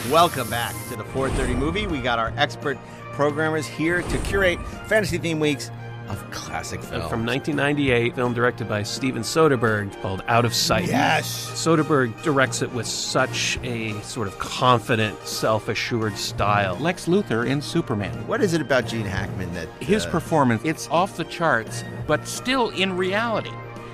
Welcome back to the 430 movie. We got our expert programmers here to curate fantasy theme weeks of classic films. From 1998, film directed by Steven Soderbergh called Out of Sight. Yes. Soderbergh directs it with such a sort of confident, self-assured style. Lex Luthor in Superman. What is it about Gene Hackman that... His performance, it's off the charts, but still in reality.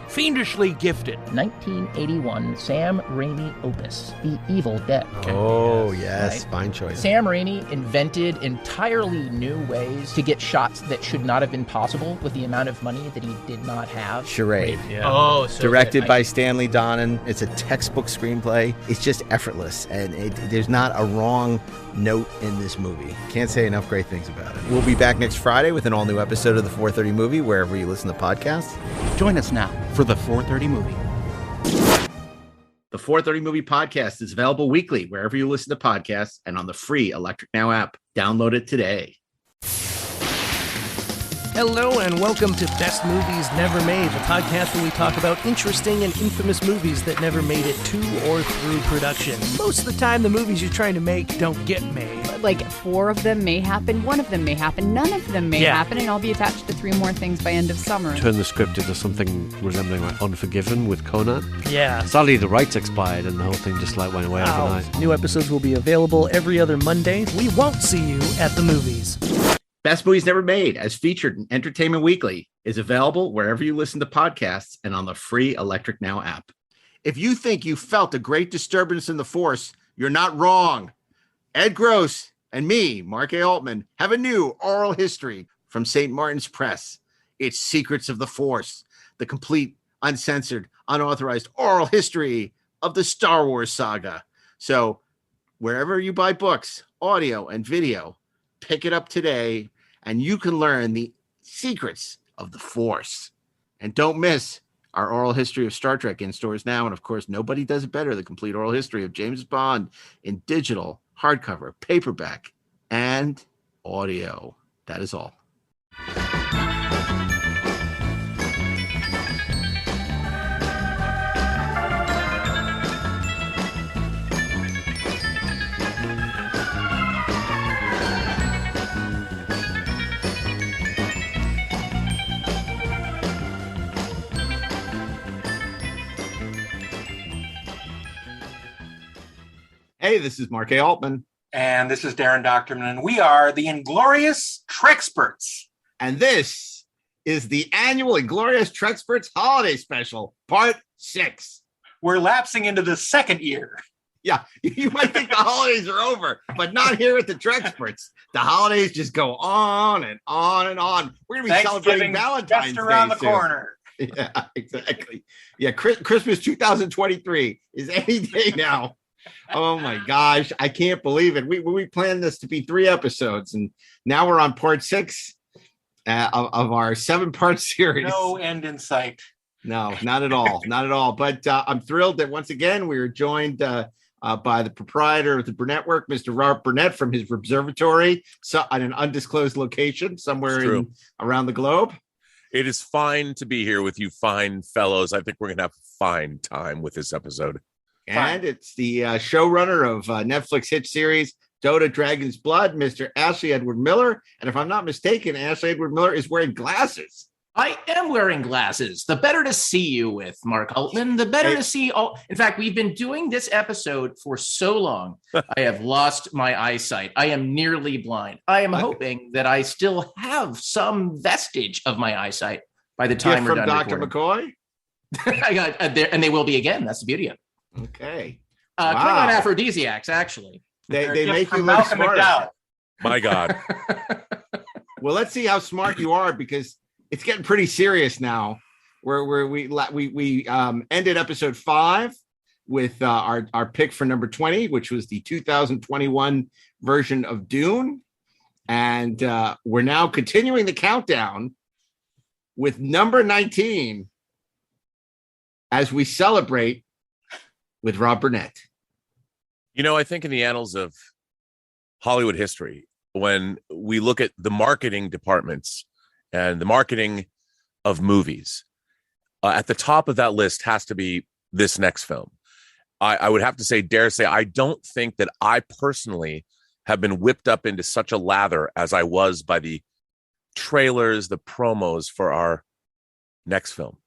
Fiendishly gifted. 1981 Sam Raimi opus, The Evil Dead. Oh, yes. Right? Fine choice. Sam Raimi invented entirely new ways to get shots that should not have been possible with the amount of money that he did not have. Charade. Yeah. Oh, so Directed good. by Stanley Donen. It's a textbook screenplay. It's just effortless, and there's not a wrong note in this movie. Can't say enough great things about it. We'll be back next Friday with an all-new episode of the 430 movie, wherever you listen to podcasts. Join us now for the 430 movie. The 430 Movie Podcast is available weekly wherever you listen to podcasts and on the free Electric Now app. Download it today. Hello and welcome to Best Movies Never Made, the podcast where we talk about interesting and infamous movies that never made it to or through production. Most of the time, the movies you're trying to make don't get made. Like 4 of them may happen, 1 of them may happen, none of them may happen, and I'll be attached to 3 more things by end of summer. Turn the script into something resembling like Unforgiven with Conan. Yeah. Sadly, the rights expired and the whole thing just like went away overnight. New episodes will be available every other Monday. We won't see you at the movies. Best Movies Never Made, as featured in Entertainment Weekly, is available wherever you listen to podcasts and on the free Electric Now app. If you think you felt a great disturbance in the Force, you're not wrong. Ed Gross and me, Mark A. Altman, have a new oral history from St. Martin's Press. It's Secrets of the Force, the complete, uncensored, unauthorized oral history of the Star Wars saga. So wherever you buy books, audio, and video, pick it up today, and you can learn the secrets of the Force. And don't miss our oral history of Star Trek in stores now. And of course, nobody does it better, the complete oral history of James Bond in digital, hardcover, paperback, and audio. That is all. Hey, this is Mark A. Altman. And this is DAREN DOCHTERMAN, and we are the Inglorious Treksperts. And this is the annual Inglorious Treksperts Holiday Special, Part 6. We're lapsing into the second year. Yeah, you might think the holidays are over, but not here at the Treksperts. The holidays just go on and on and on. We're going to be celebrating Valentine's just around Day the soon. corner. Yeah, exactly. Yeah, Christmas 2023 is any day now. Oh my gosh, I can't believe it. We planned this to be 3 episodes, and now we're on part 6 of our 7-part series. No end in sight. No, not at all. Not at all. But I'm thrilled that once again we are joined by the proprietor of the Burnettwork, Mr. Robert Burnett, from his observatory at an undisclosed location somewhere around the globe. It is fine to be here with you fine fellows. I think we're going to have a fine time with this episode. And it's the showrunner of Netflix hit series DOTA Dragon's Blood, Mr. Ashley Edward Miller. And if I'm not mistaken, Ashley Edward Miller is wearing glasses. I am wearing glasses. The better to see you with, Mark Altman, the better to see all. In fact, we've been doing this episode for so long, I have lost my eyesight. I am nearly blind. I am hoping that I still have some vestige of my eyesight by the time we're done Dr. recording. McCoy? I got and they will be again. That's the beauty of it. Okay. Klingon aphrodisiacs, actually. They make you look smart. My God. Well, let's see how smart you are, because it's getting pretty serious now. Where we ended episode 5 with our pick for number 20, which was the 2021 version of Dune, and we're now continuing the countdown with number 19 as we celebrate with Rob Burnett. You know, I think in the annals of Hollywood history, when we look at the marketing departments and the marketing of movies, at the top of that list has to be this next film. I would have to say, dare say, I don't think that I personally have been whipped up into such a lather as I was by the trailers, the promos for our next film.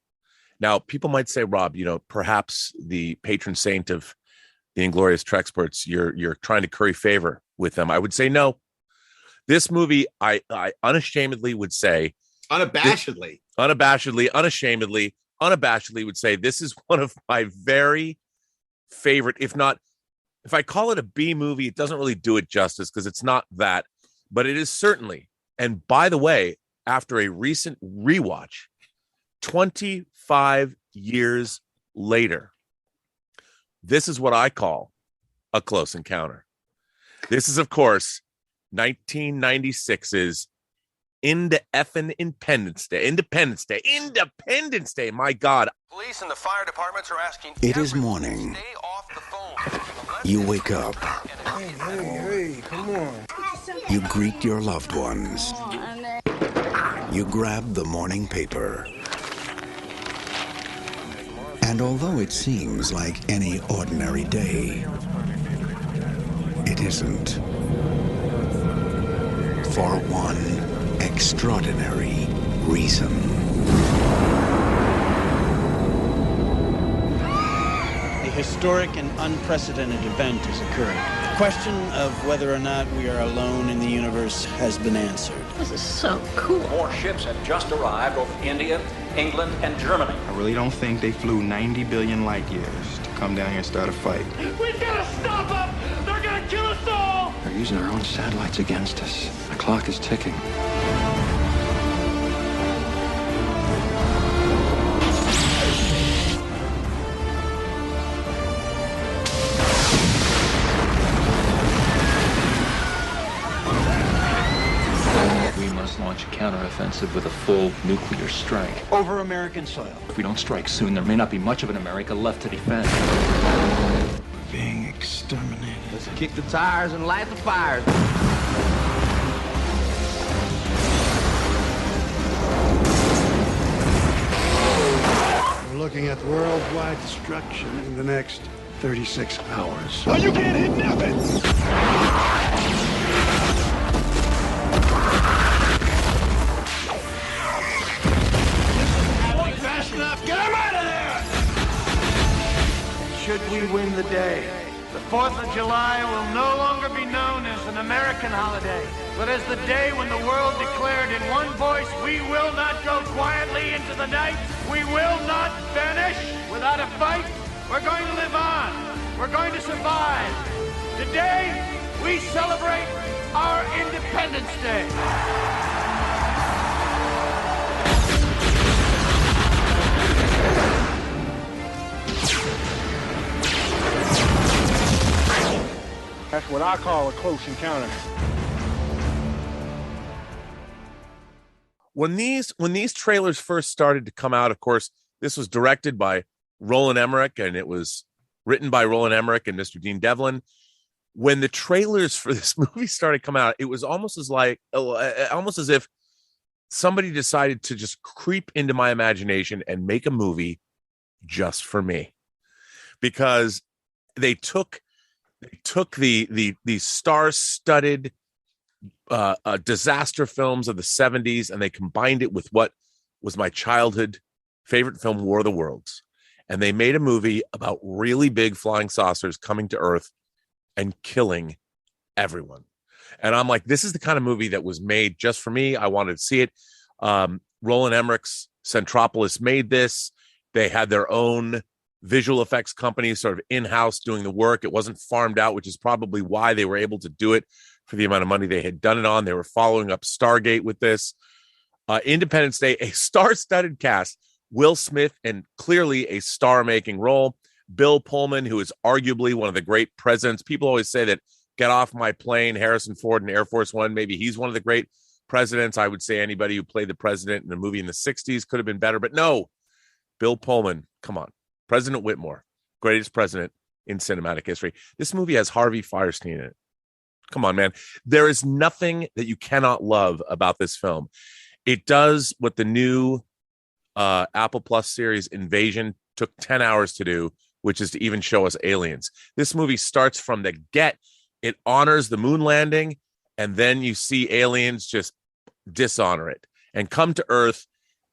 Now, people might say, Rob, perhaps the patron saint of the Inglorious Treksperts, you're trying to curry favor with them. I would say no. This movie, I unashamedly would say, unabashedly would say this is one of my very favorite, if I call it a B movie, it doesn't really do it justice because it's not that, but it is certainly. And by the way, after a recent rewatch, 25 years later, this is what I call a close encounter. This is, of course, 1996's Independence Day. My God. Police and the fire departments are asking. It is morning. Stay off the phone. You wake up. Hey, come on. You greet your loved ones. You grab the morning paper. And although it seems like any ordinary day, it isn't. For one extraordinary reason. A historic and unprecedented event is occurring. The question of whether or not we are alone in the universe has been answered. This is so cool. More ships have just arrived over India, England, and Germany. I really don't think they flew 90 billion light years to come down here and start a fight. We've got to stop them! They're going to kill us all! They're using our own satellites against us. The clock is ticking. Launch a counteroffensive with a full nuclear strike. Over American soil. If we don't strike soon, there may not be much of an America left to defend. We're being exterminated. Let's kick the tires and light the fires. We're looking at worldwide destruction in the next 36 hours. Oh, you can't hit nothing! Get him out of there! Should we win the day, the 4th of July will no longer be known as an American holiday, but as the day when the world declared in one voice, we will not go quietly into the night, we will not vanish without a fight, we're going to live on, we're going to survive. Today, we celebrate our Independence Day. That's what I call a close encounter. When these trailers first started to come out, of course, this was directed by Roland Emmerich, and it was written by Roland Emmerich and Mr. Dean Devlin. When the trailers for this movie started coming out, it was almost as if somebody decided to just creep into my imagination and make a movie just for me, because they took the star-studded disaster films of the 70s and they combined it with what was my childhood favorite film, War of the Worlds, and they made a movie about really big flying saucers coming to Earth and killing everyone. And I'm like, this is the kind of movie that was made just for me. I wanted to see it. Roland Emmerich's Centropolis made this. They had their own visual effects company sort of in-house doing the work. It wasn't farmed out, which is probably why they were able to do it for the amount of money they had done it on. They were following up Stargate with this. Independence Day, a star-studded cast. Will Smith, and clearly a star-making role. Bill Pullman, who is arguably one of the great presidents. People always say that Get Off My Plane, Harrison Ford and Air Force One, maybe he's one of the great presidents. I would say anybody who played the president in a movie in the 60s could have been better, but no. Bill Pullman, come on. President Whitmore, greatest president in cinematic history. This movie has Harvey Fierstein in it. Come on, man. There is nothing that you cannot love about this film. It does what the new Apple Plus series Invasion took 10 hours to do which is to even show us aliens. This movie starts from the get. It honors the moon landing, and then you see aliens just dishonor it and come to Earth.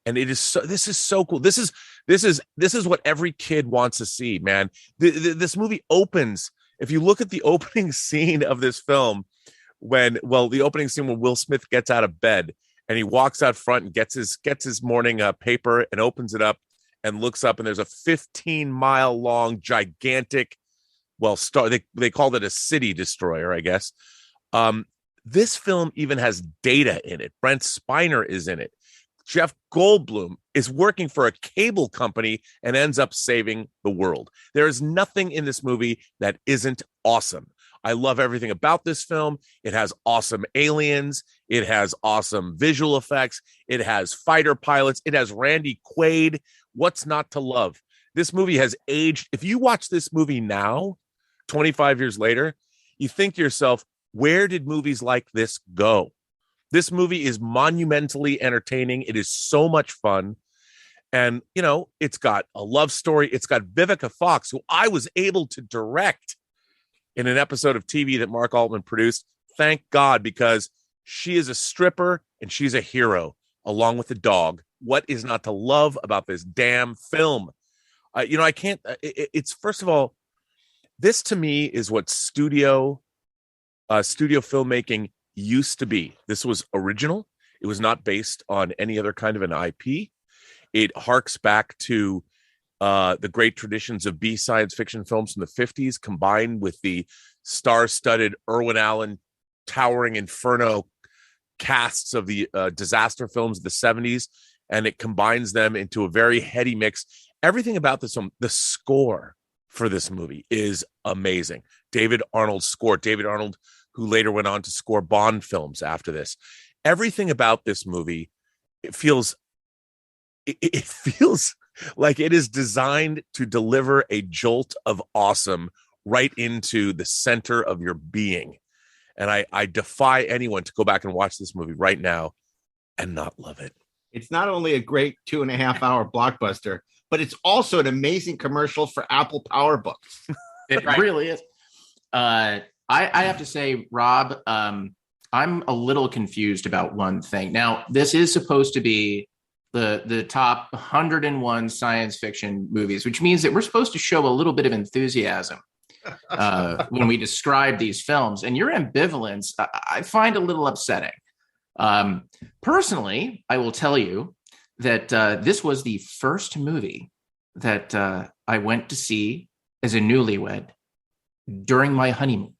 And it is so, this is so cool. This is what every kid wants to see, man. This movie opens. If you look at the opening scene of this film, the opening scene when Will Smith gets out of bed and he walks out front and gets his morning paper and opens it up and looks up, and there's a 15-mile long gigantic, star. They called it a city destroyer, I guess. This film even has Data in it. Brent Spiner is in it. Jeff Goldblum is working for a cable company and ends up saving the world. There is nothing in this movie that isn't awesome. I love everything about this film. It has awesome aliens. It has awesome visual effects. It has fighter pilots. It has Randy Quaid. What's not to love? This movie has aged. If you watch this movie now, 25 years later, you think to yourself, where did movies like this go? This movie is monumentally entertaining. It is so much fun. And, it's got a love story. It's got Vivica Fox, who I was able to direct in an episode of TV that Mark Altman produced. Thank God, because she is a stripper and she's a hero along with the dog. What is not to love about this damn film? I can't. It's first of all, this to me is what studio filmmaking used to be. This was original. It was not based on any other kind of an IP. It harks back to the great traditions of B science fiction films from the 50s, combined with the star-studded Irwin Allen towering inferno casts of the disaster films of the 70s, and it combines them into a very heady mix. Everything about this film, the score for this movie is amazing. David Arnold's score. David Arnold, who later went on to score Bond films after this. Everything about this movie, it feels like it is designed to deliver a jolt of awesome right into the center of your being. And I defy anyone to go back and watch this movie right now and not love it. It's not only a great 2.5-hour blockbuster, but it's also an amazing commercial for Apple PowerBooks. It really is. I have to say, Rob, I'm a little confused about one thing. Now, this is supposed to be the top 101 science fiction movies, which means that we're supposed to show a little bit of enthusiasm when we describe these films. And your ambivalence, I find a little upsetting. Personally, I will tell you that this was the first movie that I went to see as a newlywed during my honeymoon.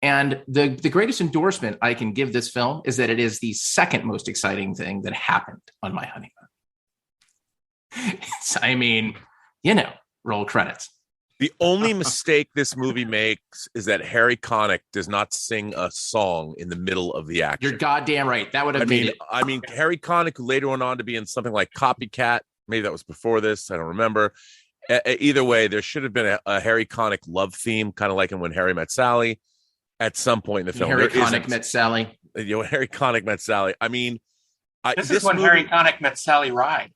And the greatest endorsement I can give this film is that it is the second most exciting thing that happened on my honeymoon. Roll credits. The only mistake this movie makes is that Harry Connick does not sing a song in the middle of the action. You're goddamn right. That would have made it. I mean, Harry Connick, who later went on to be in something like Copycat. Maybe that was before this. I don't remember. Either way, there should have been a Harry Connick love theme, kind of like in When Harry Met Sally. At some point in the film, Harry Connick met Sally. Harry Connick met Sally. I mean, this is when movie... Harry Connick met Sally Ride.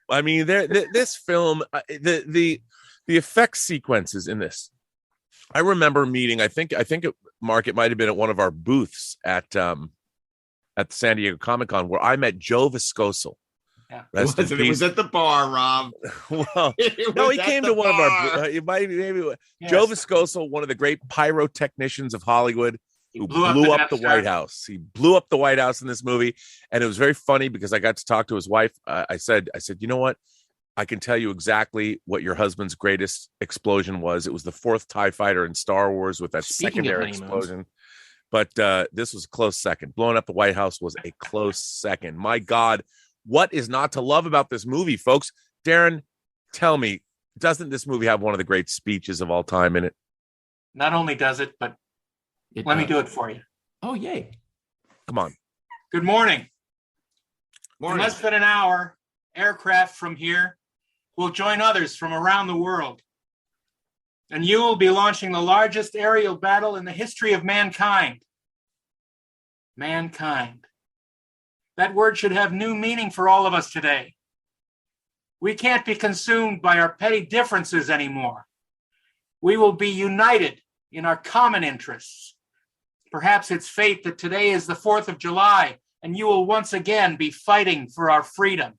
I mean, this film, the effect sequences in this. I remember meeting. I think Mark, it might have been at one of our booths at the San Diego Comic-Con where I met Joe Viscoso. Yeah. It was at the bar, Rob. Well, no, he came to one of our. Maybe yes. Joe Viscoso, one of the great pyrotechnicians of Hollywood, who blew up the White House. He blew up the White House in this movie, and it was very funny because I got to talk to his wife. I said, you know what? I can tell you exactly what your husband's greatest explosion was. It was the 4th TIE fighter in Star Wars with that secondary explosion. But this was a close second. Blowing up the White House was a close second. My God. What is not to love about this movie, folks? Darren, tell me, doesn't this movie have one of the great speeches of all time in it? Not only does it, but let me do it for you. Oh, yay. Come on. Good morning. Morning. In less than an hour, aircraft from here will join others from around the world. And you will be launching the largest aerial battle in the history of mankind. Mankind. That word should have new meaning for all of us today. We can't be consumed by our petty differences anymore. We will be united in our common interests. Perhaps it's fate that today is the 4th of July, and you will once again be fighting for our freedom,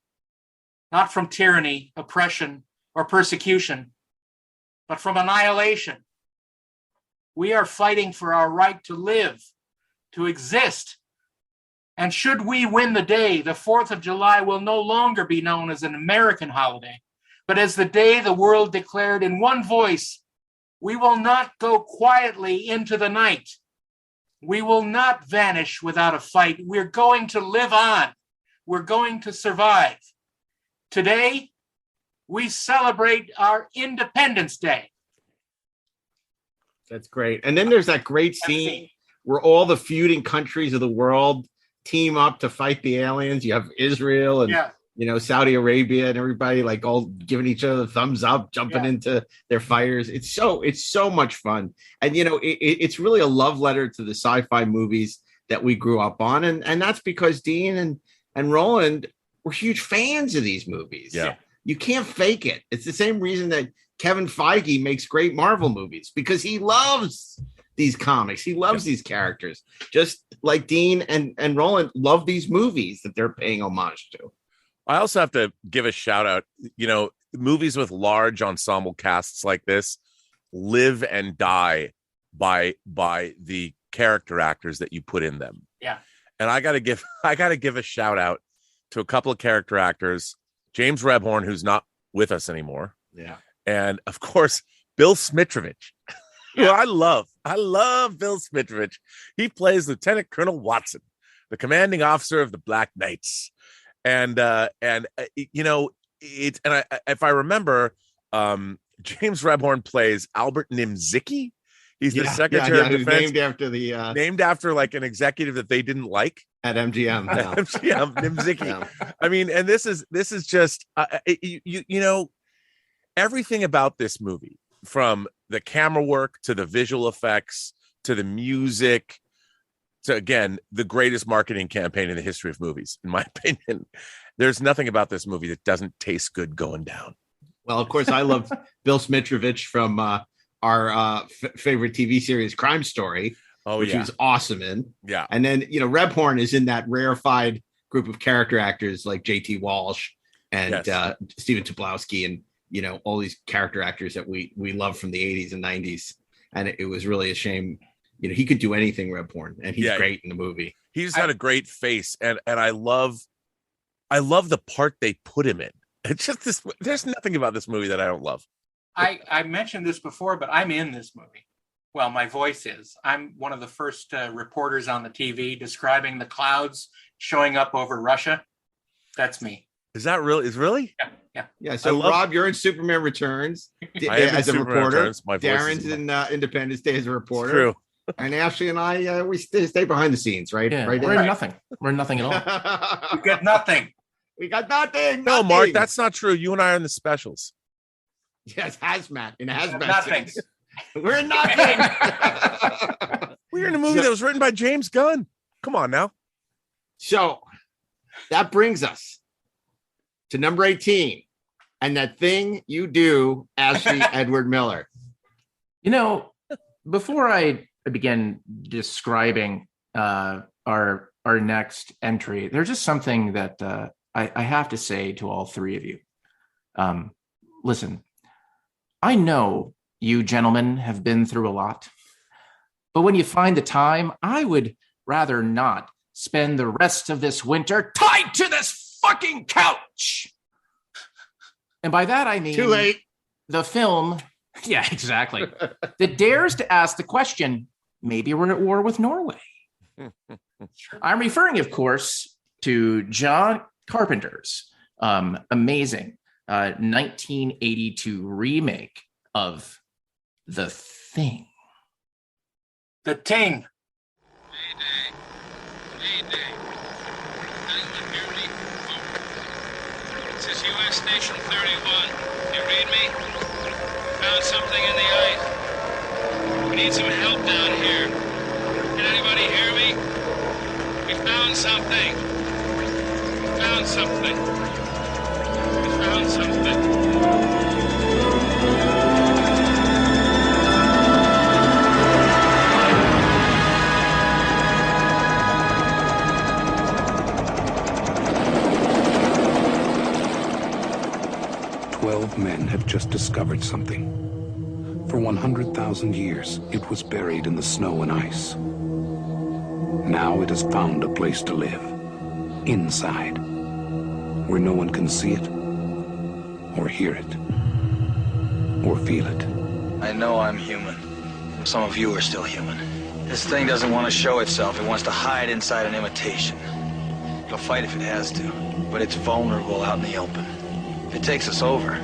not from tyranny, oppression, or persecution, but from annihilation. We are fighting for our right to live, to exist. And should we win the day, the 4th of July will no longer be known as an American holiday, but as the day the world declared in one voice, we will not go quietly into the night. We will not vanish without a fight. We're going to live on. We're going to survive. Today, we celebrate our Independence Day. That's great. And then there's that great scene where all the feuding countries of the world team up to fight the aliens. You have Israel and Saudi Arabia and everybody like all giving each other the thumbs up, jumping into their fires. It's so much fun. And it's really a love letter to the sci-fi movies that we grew up on. And that's because Dean and Roland were huge fans of these movies. Yeah. You can't fake it. It's the same reason that Kevin Feige makes great Marvel movies, because he loves these comics. He loves these characters, just like Dean and Roland love these movies that they're paying homage to. I also have to give a shout out, movies with large ensemble casts like this live and die by the character actors that you put in them. Yeah. And I got to give a shout out to a couple of character actors, James Rebhorn, who's not with us anymore. Yeah. And of course, Bill Smitrovich. Yeah. I love Bill Smitrovich. He plays Lieutenant Colonel Watson, the commanding officer of the Black Knights. And if I remember, James Rebhorn plays Albert Nimzicki. He's the Secretary of Defense, named after like an executive that they didn't like at MGM. At MGM, Nimzicki. Yeah. I mean, and this is just everything about this movie, from the camera work to the visual effects to the music to, again, the greatest marketing campaign in the history of movies, in my opinion. There's nothing about this movie that doesn't taste good going down. Well, of course, I love Bill Smitrovich from our favorite TV series, Crime Story, which he was awesome in. Yeah. And then, Rebhorn is in that rarefied group of character actors like J.T. Walsh and Stephen Tobolowsky and, all these character actors that we love from the 80s and 90s. And it was really a shame. He could do anything, Rebhorn, and he's great in the movie. He's got a great face, and I love the part they put him in. It's just this. There's nothing about this movie that I don't love. I mentioned this before, but I'm in this movie. Well, my voice is. I'm one of the first reporters on the TV describing the clouds showing up over Russia. That's me. Is that really? Really? Yeah. So, Rob, you're in Superman Returns as a reporter. Darren's in Independence Day as a reporter. True. And Ashley and I, we stay behind the scenes, right? Yeah, right. We're nothing. We're nothing at all. We got nothing. We got nothing. No, Mark, that's not true. You and I are in the specials. Yes, hazmat. In hazmat. Nothing. We're in nothing. We're in a movie that was written by James Gunn. Come on now. So that brings us to number 18. And that thing you do, Ashley Edward Miller. Before I begin describing our next entry, there's just something that I have to say to all three of you. Listen, I know you gentlemen have been through a lot, but when you find the time, I would rather not spend the rest of this winter tied to this fucking couch. And by that, I mean... Too late. The film... Yeah, exactly. That dares to ask the question, maybe we're at war with Norway. I'm referring, of course, to John Carpenter's amazing 1982 remake of The Thing. The Ting. Mayday. Anyone hear me? Over. This is U.S. Station 31. You read me? Found something in the ice. We need some help down here. Can anybody hear me? We found something. We found something. We found something. Men have just discovered something. For 100,000 years, it was buried in the snow and ice. Now it has found a place to live. Inside. Where no one can see it, or hear it, or feel it. I know I'm human. Some of you are still human. This thing doesn't want to show itself. It wants to hide inside an imitation. It'll fight if it has to, but it's vulnerable out in the open. If it takes us over,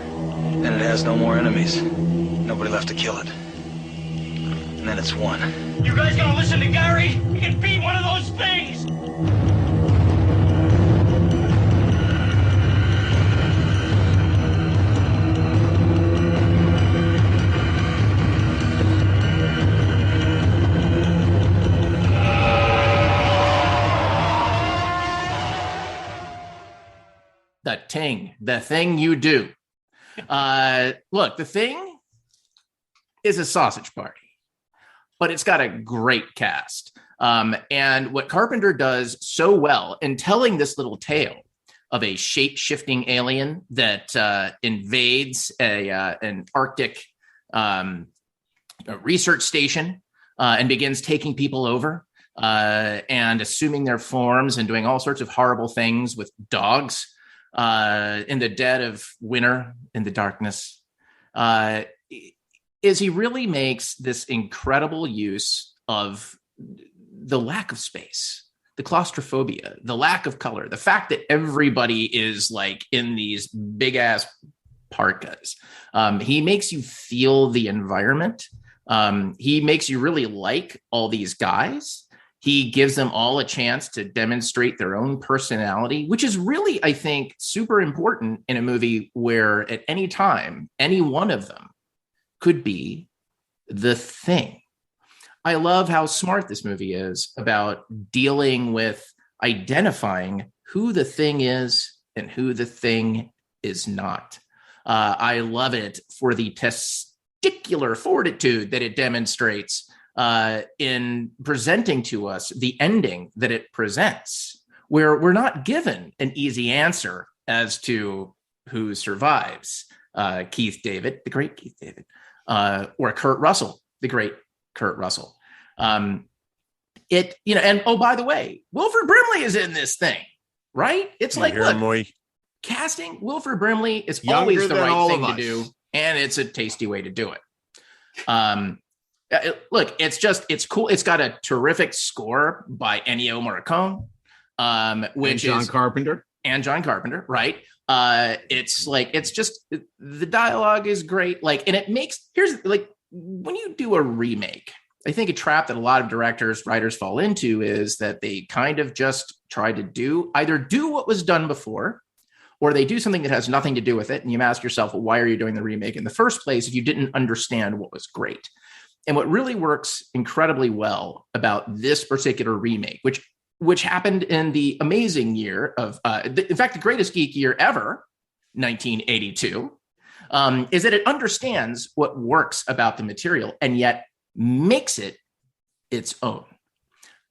then it has no more enemies. Nobody left to kill it. And then it's won. You guys gonna listen to Gary? He can beat one of those things! The thing you do. Look, the thing is a sausage party, but it's got a great cast. And what Carpenter does so well in telling this little tale of a shape-shifting alien that invades an Arctic research station and begins taking people over and assuming their forms and doing all sorts of horrible things with dogs. In the dead of winter, in the darkness, is he really makes this incredible use of the lack of space, the claustrophobia, the lack of color, the fact that everybody is like in these big ass parkas. He makes you feel the environment. He makes you really like all these guys. He gives them all a chance to demonstrate their own personality, which is really, I think, super important in a movie where at any time, any one of them could be the thing. I love how smart this movie is about dealing with identifying who the thing is and who the thing is not. I love it for the testicular fortitude that it demonstrates in presenting to us the ending that it presents, where we're not given an easy answer as to who survives. Keith David, the great Keith David, or Kurt Russell, the great Kurt Russell. And oh, by the way, Wilford Brimley is in this thing, right? It's like, look, casting Wilford Brimley is always the right thing to do, and it's a tasty way to do it. Look, it's cool. It's got a terrific score by Ennio Morricone, which is John Carpenter, right? It's just the dialogue is great. Like, and it makes when you do a remake, I think a trap that a lot of directors, writers fall into is that they kind of just try to either do what was done before, or they do something that has nothing to do with it. And you ask yourself, well, why are you doing the remake in the first place if you didn't understand what was great? And what really works incredibly well about this particular remake, which happened in the amazing year of, in fact, the greatest geek year ever, 1982, is that it understands what works about the material and yet makes it its own.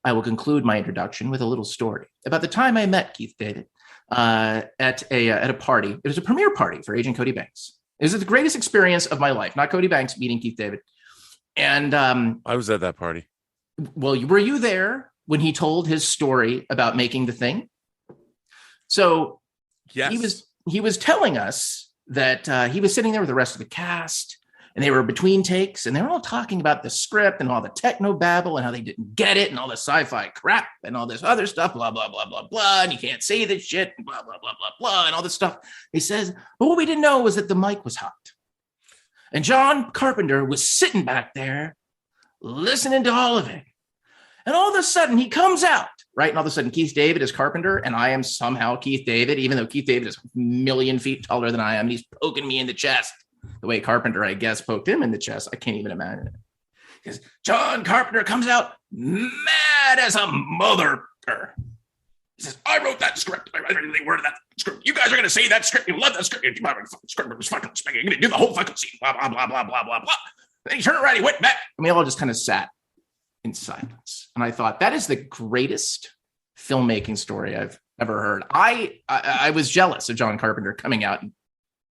I will conclude my introduction with a little story about the time I met Keith David at a party. It was a premiere party for Agent Cody Banks. It was the greatest experience of my life, not Cody Banks meeting Keith David. And I was at that party. Well, were you there when he told his story about making the thing? So yes, he was telling us that he was sitting there with the rest of the cast, and they were between takes, and they were all talking about the script and all the techno babble and how they didn't get it and all the sci-fi crap and all this other stuff, blah, blah, blah, blah, blah. And you can't say this shit, and blah, blah, blah, blah, blah, and all this stuff. He says, but what we didn't know was that the mic was hot. And John Carpenter was sitting back there listening to all of it. And all of a sudden he comes out, right? And all of a sudden Keith David is Carpenter and I am somehow Keith David, even though Keith David is a million feet taller than I am. And he's poking me in the chest the way Carpenter, I guess, poked him in the chest. I can't even imagine it. Because John Carpenter comes out mad as a mother. He says, I wrote that script. I read every word of that script. You guys are going to say that script. You love that script. Script was fucking spaghetti. You're going to do the whole fucking scene. Blah, blah, blah, blah, blah, blah, blah. Then he turned around, he went back. And we all just kind of sat in silence. And I thought, that is the greatest filmmaking story I've ever heard. I was jealous of John Carpenter coming out and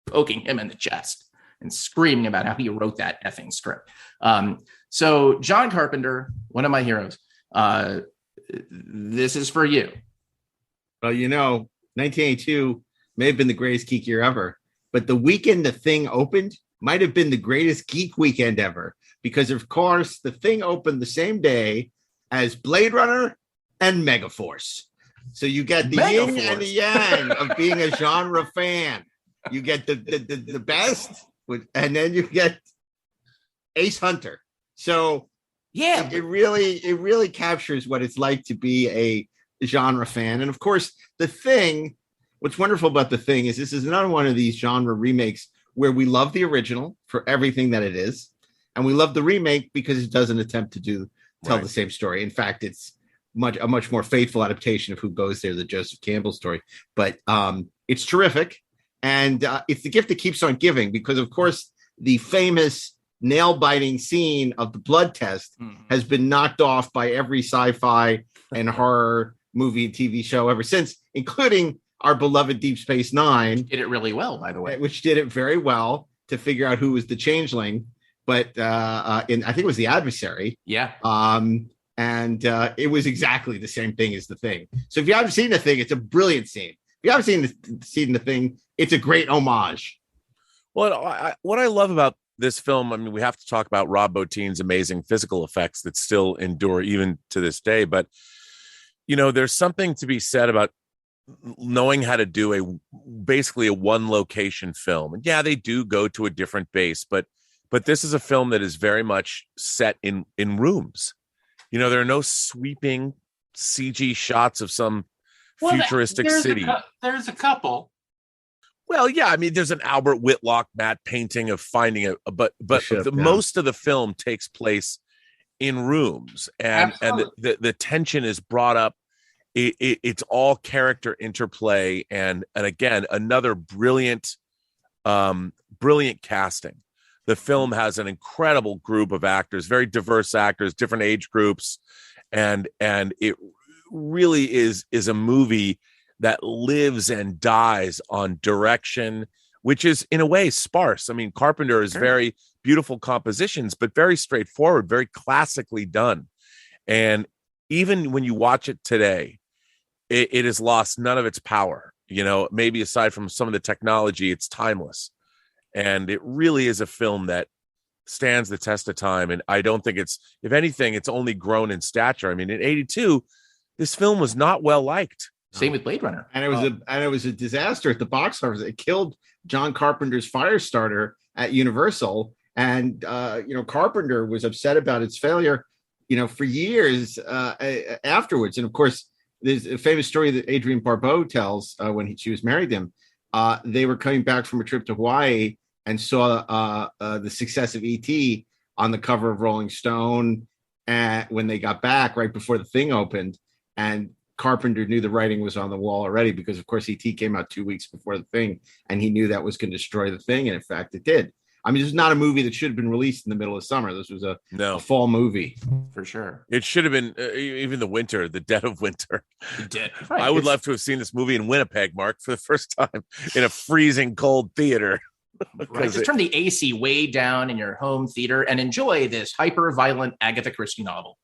poking him in the chest and screaming about how he wrote that effing script. So John Carpenter, one of my heroes, this is for you. Well, 1982 may have been the greatest geek year ever, but the weekend the thing opened might have been the greatest geek weekend ever, because of course the thing opened the same day as Blade Runner and Megaforce. So you get the yin and the yang of being a genre fan. You get the best, and then you get Ace Hunter. So yeah, it really captures what it's like to be a genre fan. And of course, The Thing, what's wonderful about The Thing is this is another one of these genre remakes where we love the original for everything that it is, and we love the remake because it doesn't attempt to tell the same story. In fact, it's a much more faithful adaptation of Who Goes There, the Joseph Campbell story. But it's terrific, and it's the gift that keeps on giving, because of course the famous nail-biting scene of the blood test has been knocked off by every sci-fi and horror movie and TV show ever since, including our beloved Deep Space Nine. Did it really well, by the way. Which did it very well to figure out who was the changeling. But I think it was The Adversary. Yeah. And it was exactly the same thing as The Thing. So if you haven't seen The Thing, it's a brilliant scene. If you haven't seen The Thing, it's a great homage. Well, what I love about this film, I mean, we have to talk about Rob Bottin's amazing physical effects that still endure even to this day. But, there's something to be said about knowing how to do basically a one location film. And yeah, they do go to a different base, but this is a film that is very much set in rooms. There are no sweeping CG shots of some futuristic city. There's a couple. Well, yeah, I mean, there's an Albert Whitlock matte painting of finding but most of the film takes place in rooms, and the tension is brought up. It's all character interplay, and again, another brilliant casting. The film has an incredible group of actors, very diverse actors, different age groups, and it really is a movie that lives and dies on direction, which is in a way sparse. I mean, Carpenter is very beautiful compositions, but very straightforward, very classically done. And even when you watch it today, it has lost none of its power. Maybe aside from some of the technology, it's timeless. And it really is a film that stands the test of time. And I don't think if anything, it's only grown in stature. I mean, in 82, this film was not well liked. Same with Blade Runner. And it was a disaster at the box office. It killed John Carpenter's Firestarter at Universal. And, Carpenter was upset about its failure, for years afterwards. And of course, there's a famous story that Adrienne Barbeau tells when she was married to him. They were coming back from a trip to Hawaii and saw the success of E.T. on the cover of Rolling Stone when they got back right before The Thing opened. And Carpenter knew the writing was on the wall already because, of course, E.T. came out 2 weeks before The Thing, and he knew that was going to destroy The Thing. And in fact, it did. I mean, this is not a movie that should have been released in the middle of summer. This was a fall movie. For sure. It should have been even the dead of winter. Right. I would love to have seen this movie in Winnipeg, Mark, for the first time in a freezing cold theater. Right. Just turn the AC way down in your home theater and enjoy this hyper-violent Agatha Christie novel.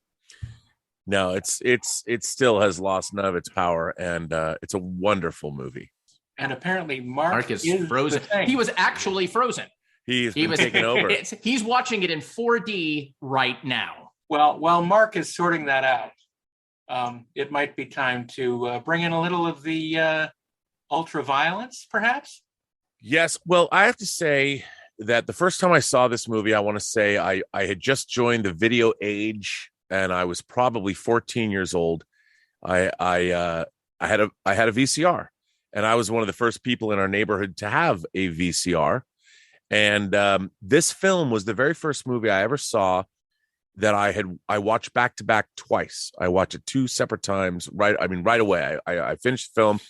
No, it still has lost none of its power, and it's a wonderful movie. And apparently Mark is frozen. He was actually frozen. He was taken over. He's watching it in 4D right now. Well, while Mark is sorting that out, it might be time to bring in a little of the ultra-violence, perhaps? Yes. Well, I have to say that the first time I saw this movie, I want to say I had just joined the video age, and I was probably 14 years old. I had a VCR, and I was one of the first people in our neighborhood to have a VCR. And this film was the very first movie I ever saw that I watched back to back twice. I watched it 2 separate times. Right away. I finished the film,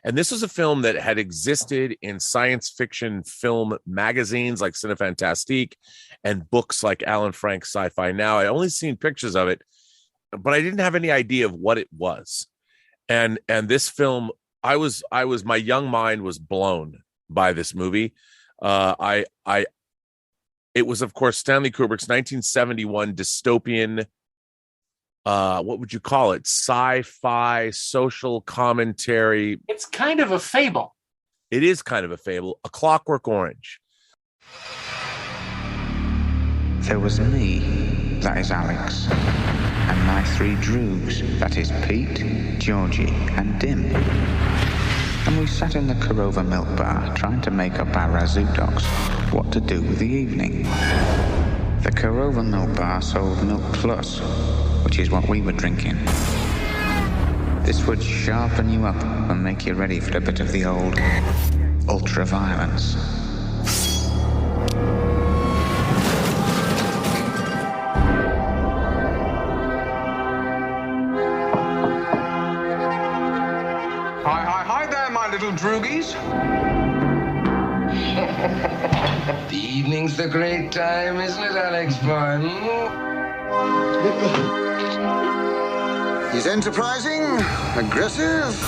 and this was a film that had existed in science fiction film magazines like Cinefantastique and books like Alan Frank's Sci-Fi Now. I only seen pictures of it, but I didn't have any idea of what it was. And this film, my young mind was blown by this movie. It was, of course, Stanley Kubrick's 1971 dystopian, what would you call it? Sci-fi social commentary. It's kind of a fable. It is kind of a fable. A Clockwork Orange. There was me, that is Alex, and my 3 droogs, that is Pete, Georgie, and Dim. And we sat in the Korova milk bar trying to make up our razoo-docs what to do with the evening. The Korova milk bar sold Milk Plus, which is what we were drinking. This would sharpen you up and make you ready for a bit of the old ultra-violence. Hi there, my little droogies. The evening's the great time, isn't it, Alex Fun? He's enterprising, aggressive,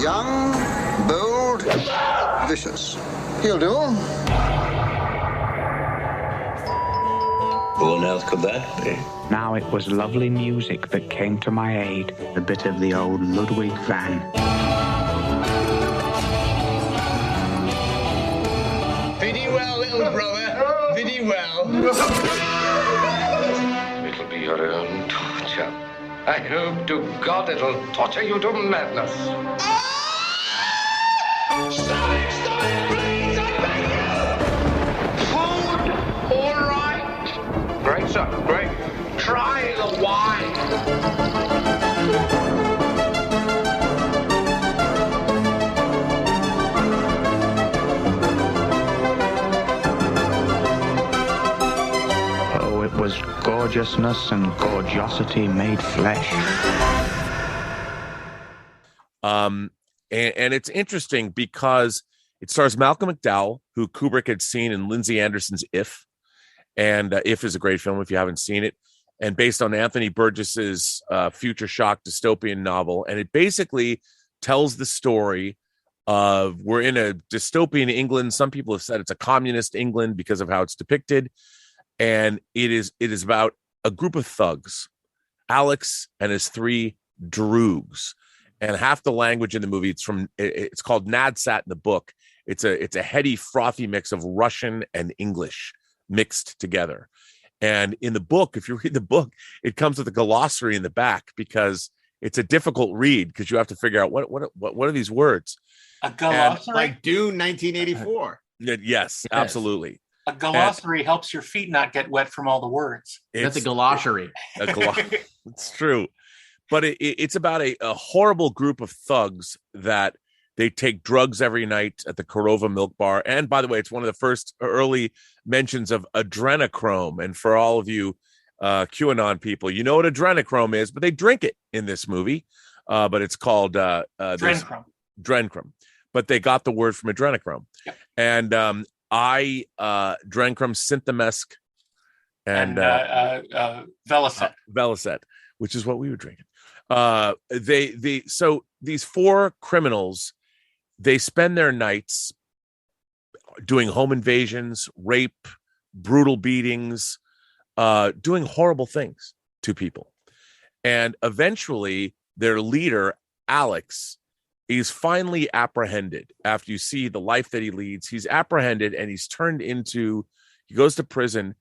young, bold, vicious. He'll do. Who on earth could that be? Now it was lovely music that came to my aid, a bit of the old Ludwig van. Pretty well, little brother. Pretty well. It'll be your own torture. I hope to God it'll torture you to madness. Stop it, please, I beg you! Food, all right. Great, sir, great. Try the wine. It was gorgeousness and gorgeosity made flesh. And it's interesting because it stars Malcolm McDowell, who Kubrick had seen in Lindsay Anderson's If. And If is a great film if you haven't seen it. And based on Anthony Burgess's future shock dystopian novel. And it basically tells the story of, we're in a dystopian England. Some people have said it's a communist England because of how it's depicted. And it is about a group of thugs, Alex and his 3 droogs, and half the language in the movie. It's called Nadsat in the book. It's a heady, frothy mix of Russian and English mixed together. And in the book, if you read the book, it comes with a glossary in the back because it's a difficult read because you have to figure out what are these words. A glossary, like Dune 1984. Yes, absolutely. A glossary helps your feet not get wet from all the words. That's a glossary. It's true. But it's about a horrible group of thugs that they take drugs every night at the Korova milk bar. And by the way, it's one of the first early mentions of adrenochrome. And for all of you QAnon people, you know what adrenochrome is, but they drink it in this movie. But it's called Drenchrome. But they got the word from adrenochrome. Yep. And Drenchrome Synthemesk and Velicet, which is what we were drinking. So these 4 criminals, they spend their nights doing home invasions, rape, brutal beatings, doing horrible things to people. And eventually their leader, Alex, is finally apprehended. After you see the life that he leads, he's apprehended and he goes to prison,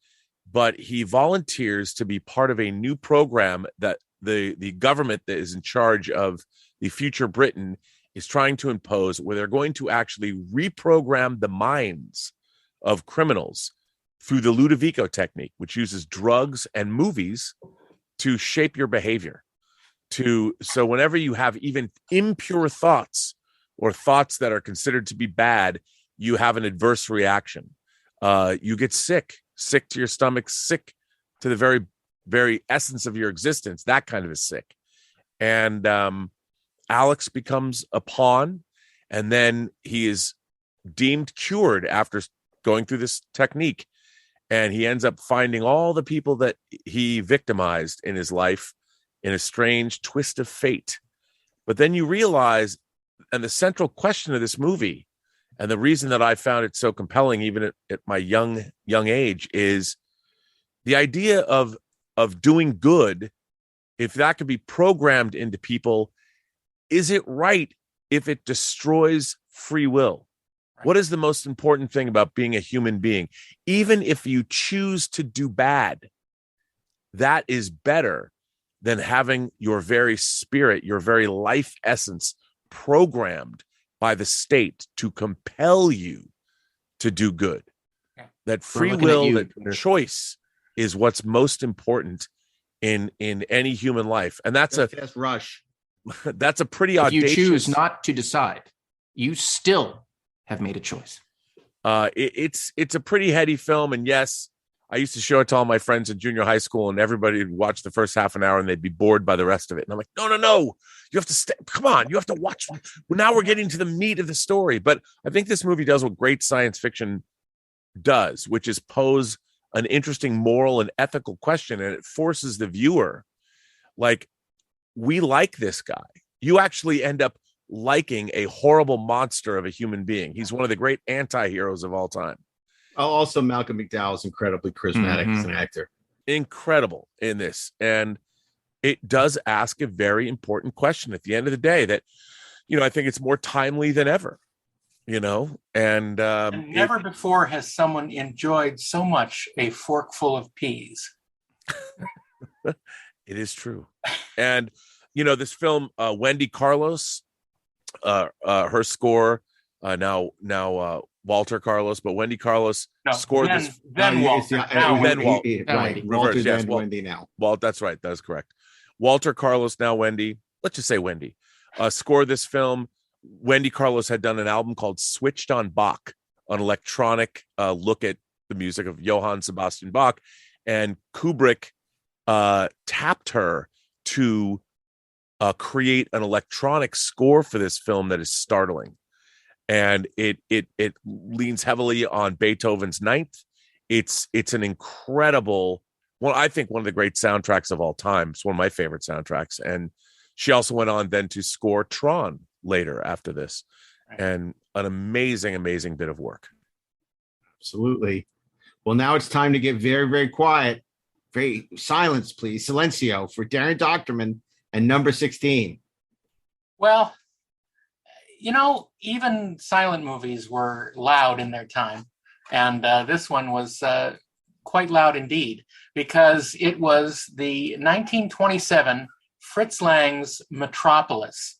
but he volunteers to be part of a new program that the government that is in charge of the future Britain is trying to impose, where they're going to actually reprogram the minds of criminals through the Ludovico technique, which uses drugs and movies to shape your behavior. So whenever you have even impure thoughts or thoughts that are considered to be bad, you have an adverse reaction. You get sick to your stomach, sick to the very very essence of your existence. That kind of is sick. And Alex becomes a pawn, and then he is deemed cured after going through this technique. And he ends up finding all the people that he victimized in his life in a strange twist of fate. But then you realize, and the central question of this movie, and the reason that I found it so compelling, even at my young age, is the idea of doing good. If that could be programmed into people, is it right if it destroys free will? Right. What is the most important thing about being a human being? Even if you choose to do bad, that is better than having your very spirit, your very life essence programmed by the state to compel you to do good. Yeah. That free will, that choice is what's most important in any human life. And that's a fast rush. That's a pretty audacious. If you choose not to decide, you still have made a choice. It's a pretty heady film. And yes, I used to show it to all my friends in junior high school, and everybody would watch the first half an hour and they'd be bored by the rest of it. And I'm like, no, you have to stay. Come on, you have to watch. Now we're getting to the meat of the story. But I think this movie does what great science fiction does, which is pose an interesting moral and ethical question. And it forces the viewer, like, we like this guy. You actually end up liking a horrible monster of a human being. He's one of the great anti-heroes of all time. Also, Malcolm McDowell is incredibly charismatic as an actor. Incredible in this. And it does ask a very important question at the end of the day that, I think it's more timely than ever, and never before has someone enjoyed so much a forkful of peas. It is true. And, this film, Wendy Carlos, her score, now Walter Carlos, but Wendy Carlos scored this. Then Walter. Right. Walter, then Wendy now. That's right. That's correct. Walter Carlos, now Wendy. Let's just say Wendy. Scored this film. Wendy Carlos had done an album called Switched on Bach, an electronic look at the music of Johann Sebastian Bach. And Kubrick tapped her to create an electronic score for this film that is startling. And it leans heavily on Beethoven's Ninth. It's an incredible, I think one of the great soundtracks of all time. It's one of my favorite soundtracks. And she also went on then to score Tron later after this. Right. And an amazing, amazing bit of work. Absolutely. Well, now it's time to get very, very quiet. Very silence, please. Silencio for Daren Dochterman and number 16. Well, even silent movies were loud in their time. And this one was quite loud indeed, because it was the 1927 Fritz Lang's Metropolis.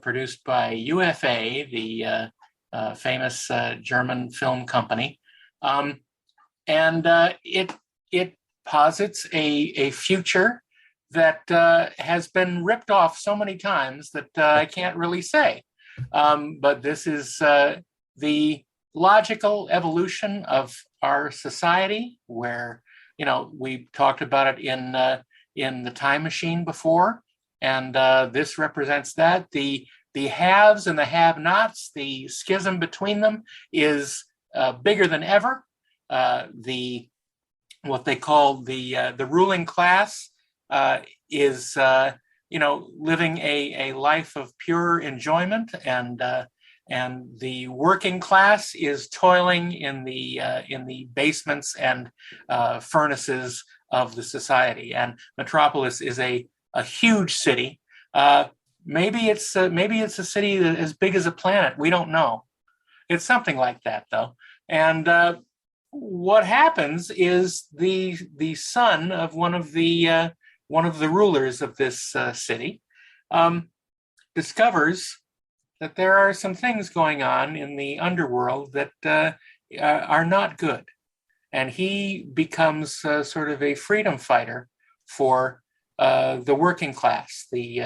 Produced by UFA, the famous German film company, and it posits a future that has been ripped off so many times that I can't really say. But this is the logical evolution of our society, where, we talked about it in the Time Machine before, and this represents that. The haves and the have-nots, the schism between them is bigger than ever. What they call the ruling class is living a life of pure enjoyment, and the working class is toiling in the basements and furnaces of the society. And Metropolis is a huge city. Maybe it's a city as big as a planet. We don't know. It's something like that, though. And what happens is the son of one of the rulers of this city discovers that there are some things going on in the underworld that are not good, and he becomes sort of a freedom fighter for the working class, the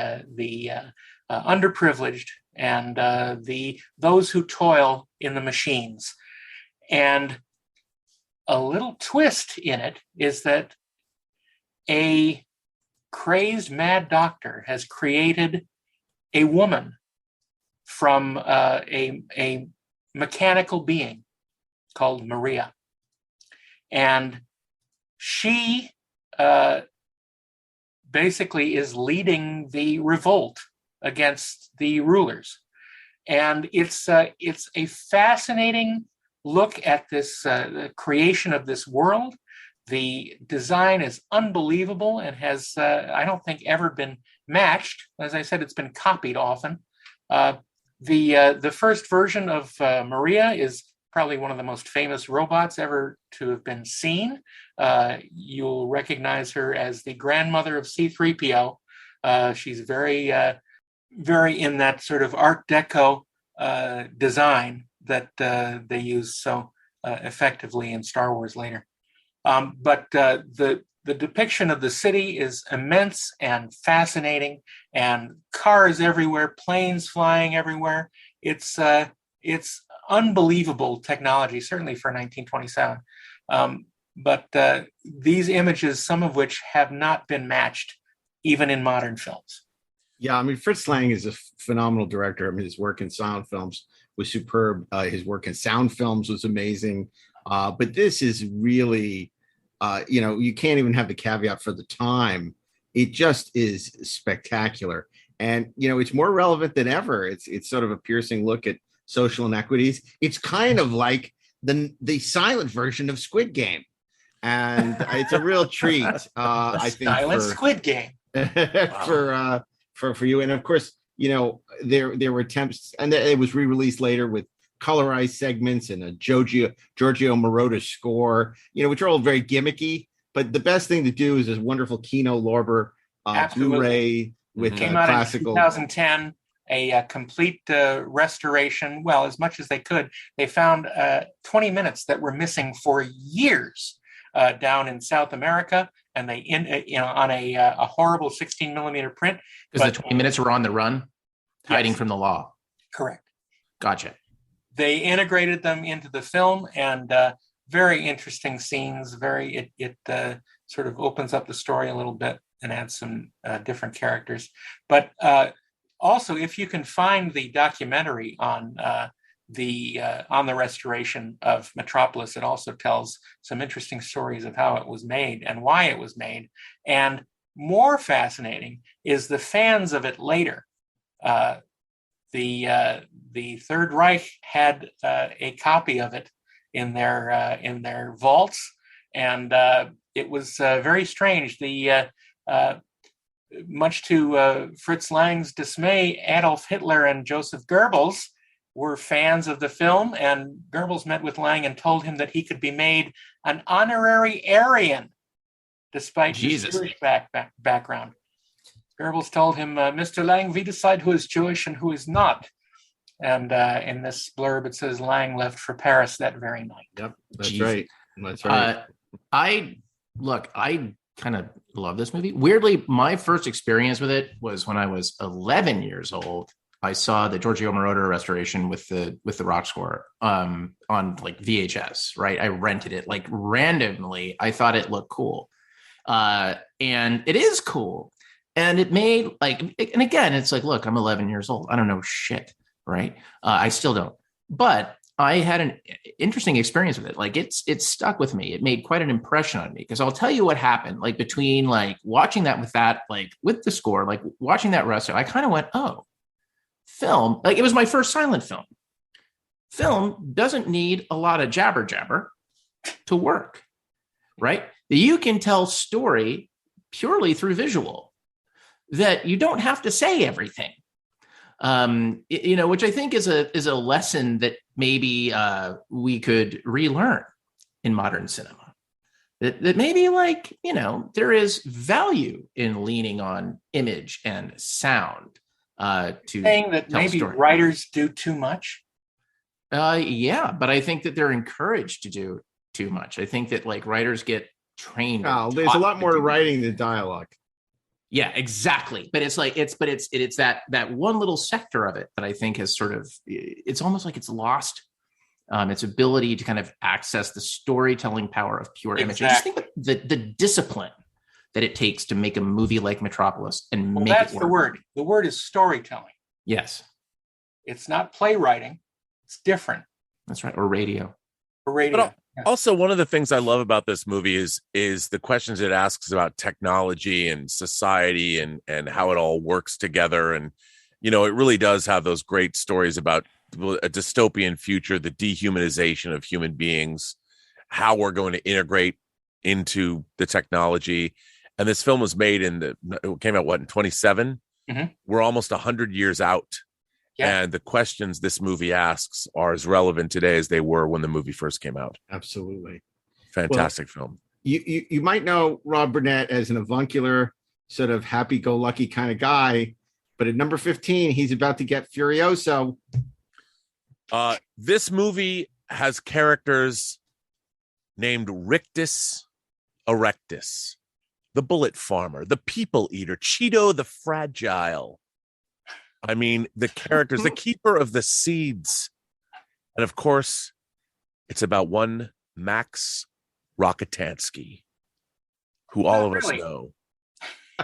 underprivileged, and those who toil in the machines. And a little twist in it is that a crazed mad doctor has created a woman from a mechanical being called Maria. And she basically is leading the revolt against the rulers. And it's a fascinating look at this the creation of this world. The design is unbelievable and has, I don't think, ever been matched. As I said, it's been copied often. The first version of Maria is probably one of the most famous robots ever to have been seen. You'll recognize her as the grandmother of C-3PO. She's very, very in that sort of Art Deco design that they use so effectively in Star Wars later. But the depiction of the city is immense and fascinating, and cars everywhere, planes flying everywhere. It's unbelievable technology, certainly for 1927. But these images, some of which have not been matched even in modern films. Yeah, I mean, Fritz Lang is a phenomenal director. I mean, his work in silent films was superb. His work in sound films was amazing. But this is really, you can't even have the caveat for the time. It just is spectacular. And, it's more relevant than ever. It's sort of a piercing look at social inequities. It's kind of like the silent version of Squid Game. And it's a real treat, I think. Silent Squid Game. For you. And of course, there were attempts, and it was re-released later with colorized segments and a Giorgio Moroder score, which are all very gimmicky. But the best thing to do is this wonderful Kino Lorber Blu-ray with came out classical. In 2010, a complete restoration. Well, as much as they could, they found 20 minutes that were missing for years down in South America, and they on a horrible 16 millimeter print. Because the 20 minutes were on the run, hiding from the law. Correct. Gotcha. They integrated them into the film, and very interesting scenes. It sort of opens up the story a little bit and adds some different characters. But also, if you can find the documentary on the restoration of Metropolis, it also tells some interesting stories of how it was made and why it was made. And more fascinating is the fans of it later. The Third Reich had a copy of it in their vaults, and it was very strange. Much to Fritz Lang's dismay, Adolf Hitler and Joseph Goebbels were fans of the film, and Goebbels met with Lang and told him that he could be made an honorary Aryan, despite his Jewish background. Goebbels told him, Mr. Lang, we decide who is Jewish and who is not. And in this blurb, it says Lang left for Paris that very night. Yep, that's right. That's right. I kind of love this movie. Weirdly, my first experience with it was when I was 11 years old. I saw the Giorgio Moroder restoration with the rock score on like VHS, right? I rented it like randomly. I thought it looked cool. And it is cool. And it made like, and again, it's like, look, I'm 11 years old. I don't know shit, right? I still don't. But I had an interesting experience with it. Like it stuck with me. It made quite an impression on me, because I'll tell you what happened. Like between like watching that like with the score, like watching that resto, I kind of went, oh, film, like it was my first silent film. Film doesn't need a lot of jabber to work, right? You can tell story purely through visual, that you don't have to say everything. Which I think is a lesson that maybe we could relearn in modern cinema. That maybe like, there is value in leaning on image and sound to saying that tell maybe story. Writers do too much. Yeah, but I think that they're encouraged to do too much. I think that like writers get trained. There's a lot more to writing than dialogue. Yeah, exactly. But it's like it's that one little sector of it that I think has sort of, it's almost like it's lost its ability to kind of access the storytelling power of pure image. I just think that the discipline that it takes to make a movie like Metropolis and make that's it work. the word. The word is storytelling. Yes. It's not playwriting. It's different. That's right. Or radio. But also, one of the things I love about this movie is the questions it asks about technology and society and how it all works together. And, it really does have those great stories about a dystopian future, the dehumanization of human beings, how we're going to integrate into the technology. And this film was made it came out, in 27? Mm-hmm. We're almost 100 years out. Yeah. And the questions this movie asks are as relevant today as they were when the movie first came out. Absolutely. Fantastic film. You might know Rob Burnett as an avuncular, sort of happy-go-lucky kind of guy, but at number 15, he's about to get Furioso. This movie has characters named Rictus Erectus, the Bullet Farmer, the People Eater, Cheeto the Fragile. I mean, the characters, the Keeper of the Seeds. And of course, it's about one Max Rockatansky, who all of us know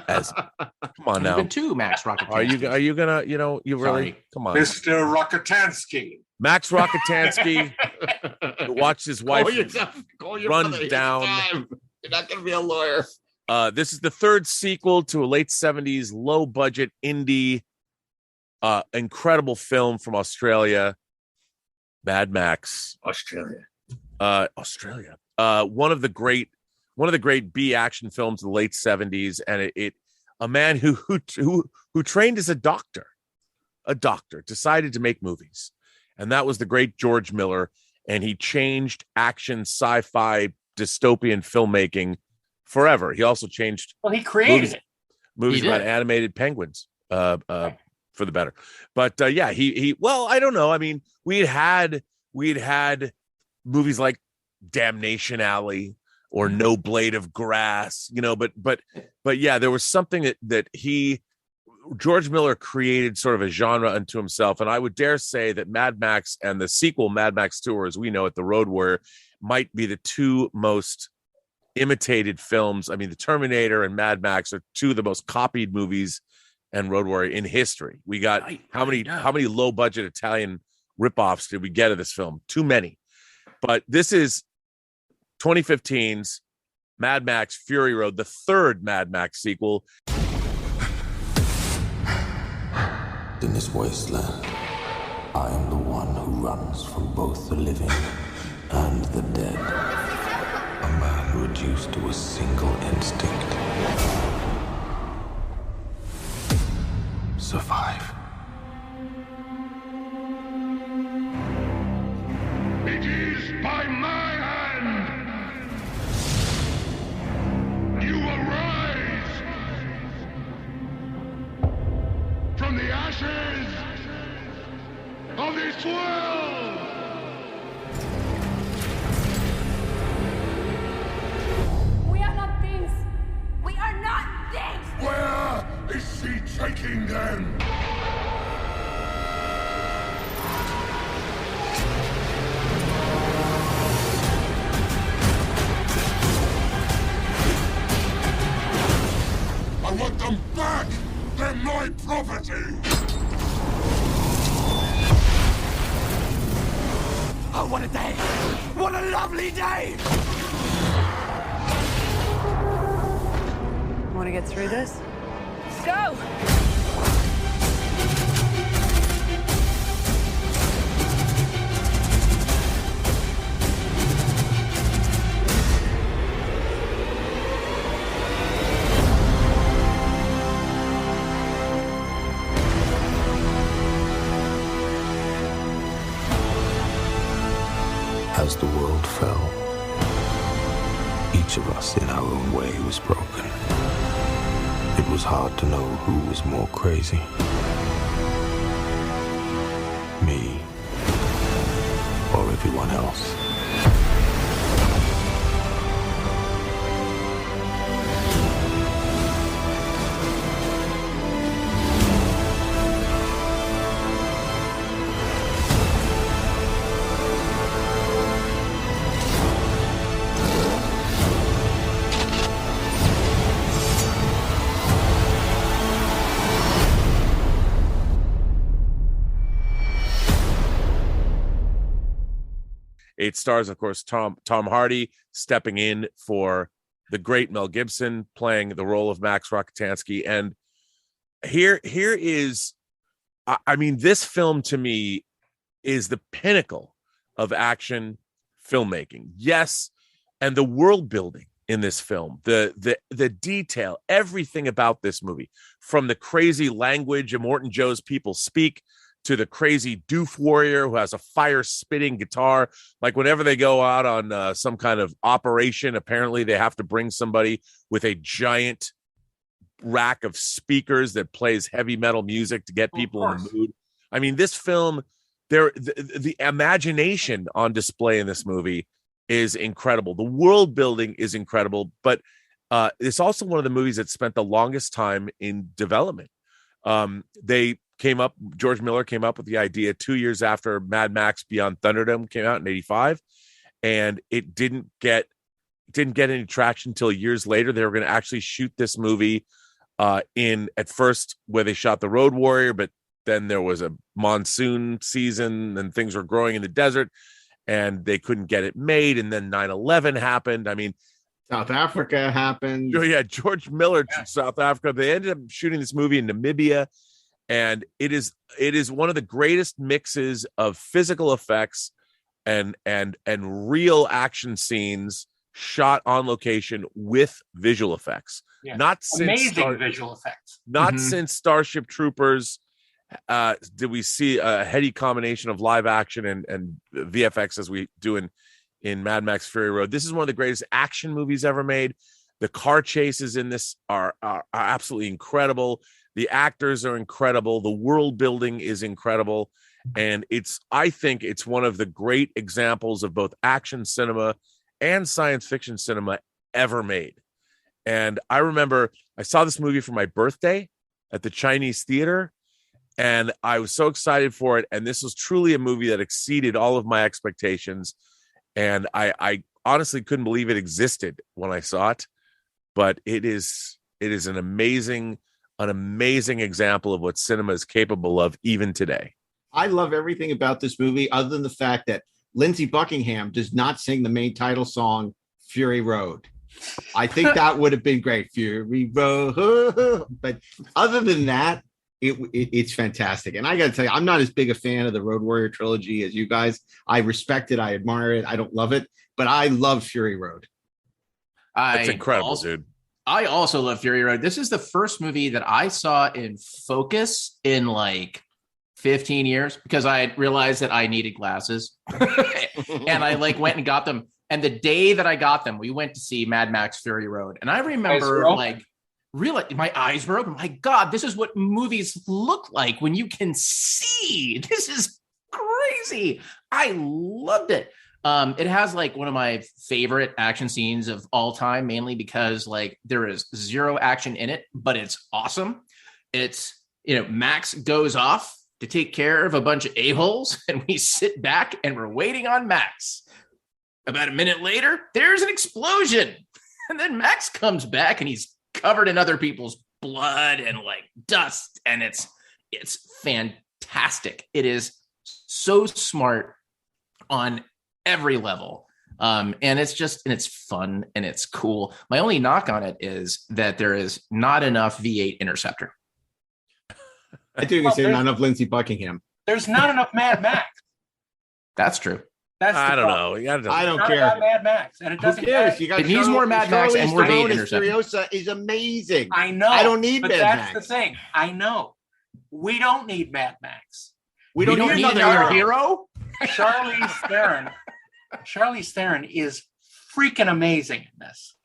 as, come on now. Even two Max Rockatansky. Are you gonna, you really, come on. Mr. Rockatansky. Max Rockatansky watched his wife run down. You're not going to be a lawyer. This is the third sequel to a late 70s low budget indie incredible film from Australia, Mad Max. Australia. One of the great B action films of the late 70s, and a man who trained as a doctor decided to make movies, and that was the great George Miller, and he changed action sci-fi dystopian filmmaking forever. He also changed he created movies about animated penguins for the better. But he well, I don't know. I mean, we'd had movies like Damnation Alley or No Blade of Grass, but yeah, there was something that George Miller created sort of a genre unto himself. And I would dare say that Mad Max and the sequel Mad Max 2, or as we know it, The Road Warrior, might be the two most imitated films. I mean, The Terminator and Mad Max are two of the most copied movies, and Road Warrior in history. We got how many low budget Italian ripoffs did we get of this film? Too many. But this is 2015's Mad Max Fury Road, the third Mad Max sequel. In this wasteland, I am the one who runs from both the living and the dead. A man reduced to a single instinct. Survive. It is by my hand. You arise from the ashes of this world. We are not beings. Where is she taking them? I want them back! They're my property! Oh, what a day! What a lovely day! Want to get through this? Go! As the world fell, each of us in our own way was broken. It was hard to know who was more crazy. Me or everyone else. It stars, of course, Tom Hardy stepping in for the great Mel Gibson, playing the role of Max Rokitansky. And here is, I mean, this film to me is the pinnacle of action filmmaking. Yes, and the world building in this film, the detail, everything about this movie, from the crazy language Immortan Joe's people speak to the crazy doof warrior who has a fire-spitting guitar. Like whenever they go out on some kind of operation, apparently they have to bring somebody with a giant rack of speakers that plays heavy metal music to get people in the mood. I mean, this film, the imagination on display in this movie is incredible. The world building is incredible, but it's also one of the movies that spent the longest time in development. George Miller came up with the idea 2 years after Mad Max Beyond Thunderdome came out in 1985, and it didn't get any traction until years later. They were going to actually shoot this movie at first where they shot The Road Warrior, but then there was a monsoon season and things were growing in the desert and they couldn't get it made. And then 9/11 happened. I mean, South Africa happened. Yeah, George Miller, South Africa. They ended up shooting this movie in Namibia. And it is one of the greatest mixes of physical effects and real action scenes shot on location with visual effects. Yeah. Not amazing visual effects. Not since Starship Troopers did we see a heady combination of live action and VFX as we do in Mad Max Fury Road. This is one of the greatest action movies ever made. The car chases in this are absolutely incredible. The actors are incredible. The world building is incredible. And I think it's one of the great examples of both action cinema and science fiction cinema ever made. And I remember I saw this movie for my birthday at the Chinese theater, and I was so excited for it. And this was truly a movie that exceeded all of my expectations. And I honestly couldn't believe it existed when I saw it. But it is an amazing example of what cinema is capable of even today. I love everything about this movie other than the fact that Lindsey Buckingham does not sing the main title song, Fury Road. I think that would have been great, Fury Road. But other than that, it's fantastic. And I got to tell you, I'm not as big a fan of the Road Warrior trilogy as you guys. I respect it. I admire it. I don't love it, but I love Fury Road. It's incredible, dude. I also love Fury Road. This is the first movie that I saw in focus in like 15 years because I realized that I needed glasses and I went and got them. And the day that I got them, we went to see Mad Max Fury Road. And I remember really my eyes were open. My God, this is what movies look like when you can see. This is crazy. I loved it. It has like one of my favorite action scenes of all time, mainly because like there is zero action in it, but it's awesome. It's, Max goes off to take care of a bunch of a-holes, and we sit back and we're waiting on Max. About a minute later, there's an explosion. And then Max comes back and he's covered in other people's blood and like dust. And it's fantastic. It is so smart on every level. And it's fun and it's cool. My only knock on it is that there is not enough V8 interceptor. I think you can say not enough Lindsey Buckingham. There's not enough Mad Max. That's true. I don't know. I don't Not care. about Mad Max, and it doesn't. Who cares? You got It needs more Mad Max and more V8 interceptor. Furiosa is amazing. I know. I don't need but Mad that's Max. the thing. I know. We don't need Mad Max. We don't need another hero. Charlize Theron is freaking amazing in this,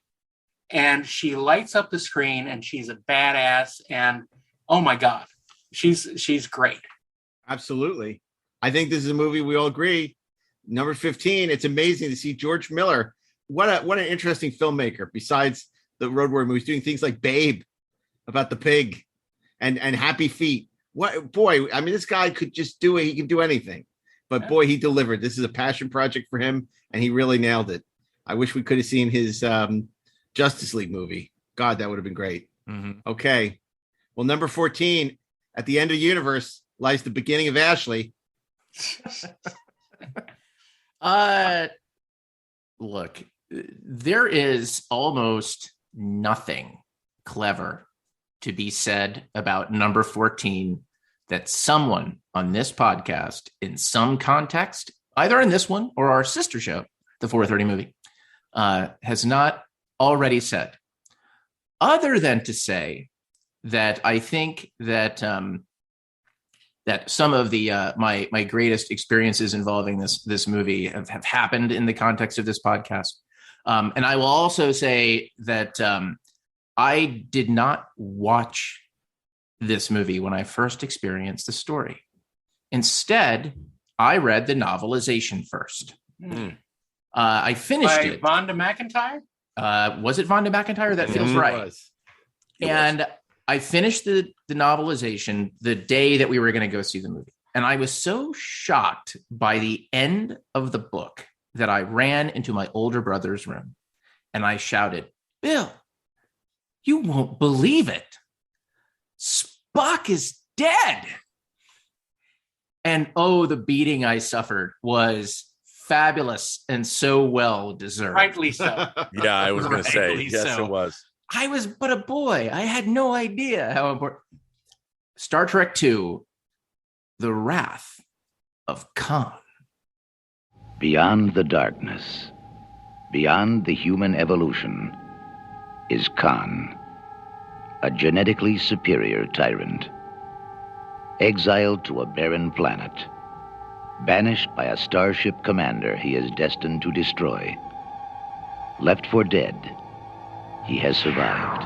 and she lights up the screen, and she's a badass. And oh my god, she's great. Absolutely. I think this is a movie we all agree. Number 15. It's amazing to see George Miller. What an interesting filmmaker. Besides the Road Warrior movies, doing things like Babe, about the pig, and Happy Feet. What boy? I mean, this guy could just do it. He can do anything. But boy, he delivered. This is a passion project for him, and he really nailed it. I wish we could have seen his Justice League movie. God, that would have been great. Mm-hmm. Okay. Well, number 14, at the end of the universe lies the beginning of Ashley. Look, there is almost nothing clever to be said about number 14 that someone on this podcast, in some context, either in this one or our sister show, the 4:30 movie, has not already said, other than to say that I think that that some of the my greatest experiences involving this movie have happened in the context of this podcast. And I will also say that I did not watch this movie when I first experienced the story. Instead, I read the novelization first. I finished it. Vonda McIntyre? Was it Vonda McIntyre? That feels right. It was. I finished the novelization the day that we were going to go see the movie. And I was so shocked by the end of the book that I ran into my older brother's room and I shouted, "Bill, you won't believe it. Spock is dead." And oh, the beating I suffered was fabulous and so well deserved. Rightly so. Yeah, I was going to say, yes, so. it was. I was but a boy. I had no idea how important. Star Trek II, The Wrath of Khan. Beyond the darkness, beyond the human evolution, is Khan, a genetically superior tyrant. Exiled to a barren planet, banished by a starship commander he is destined to destroy. Left for dead, he has survived.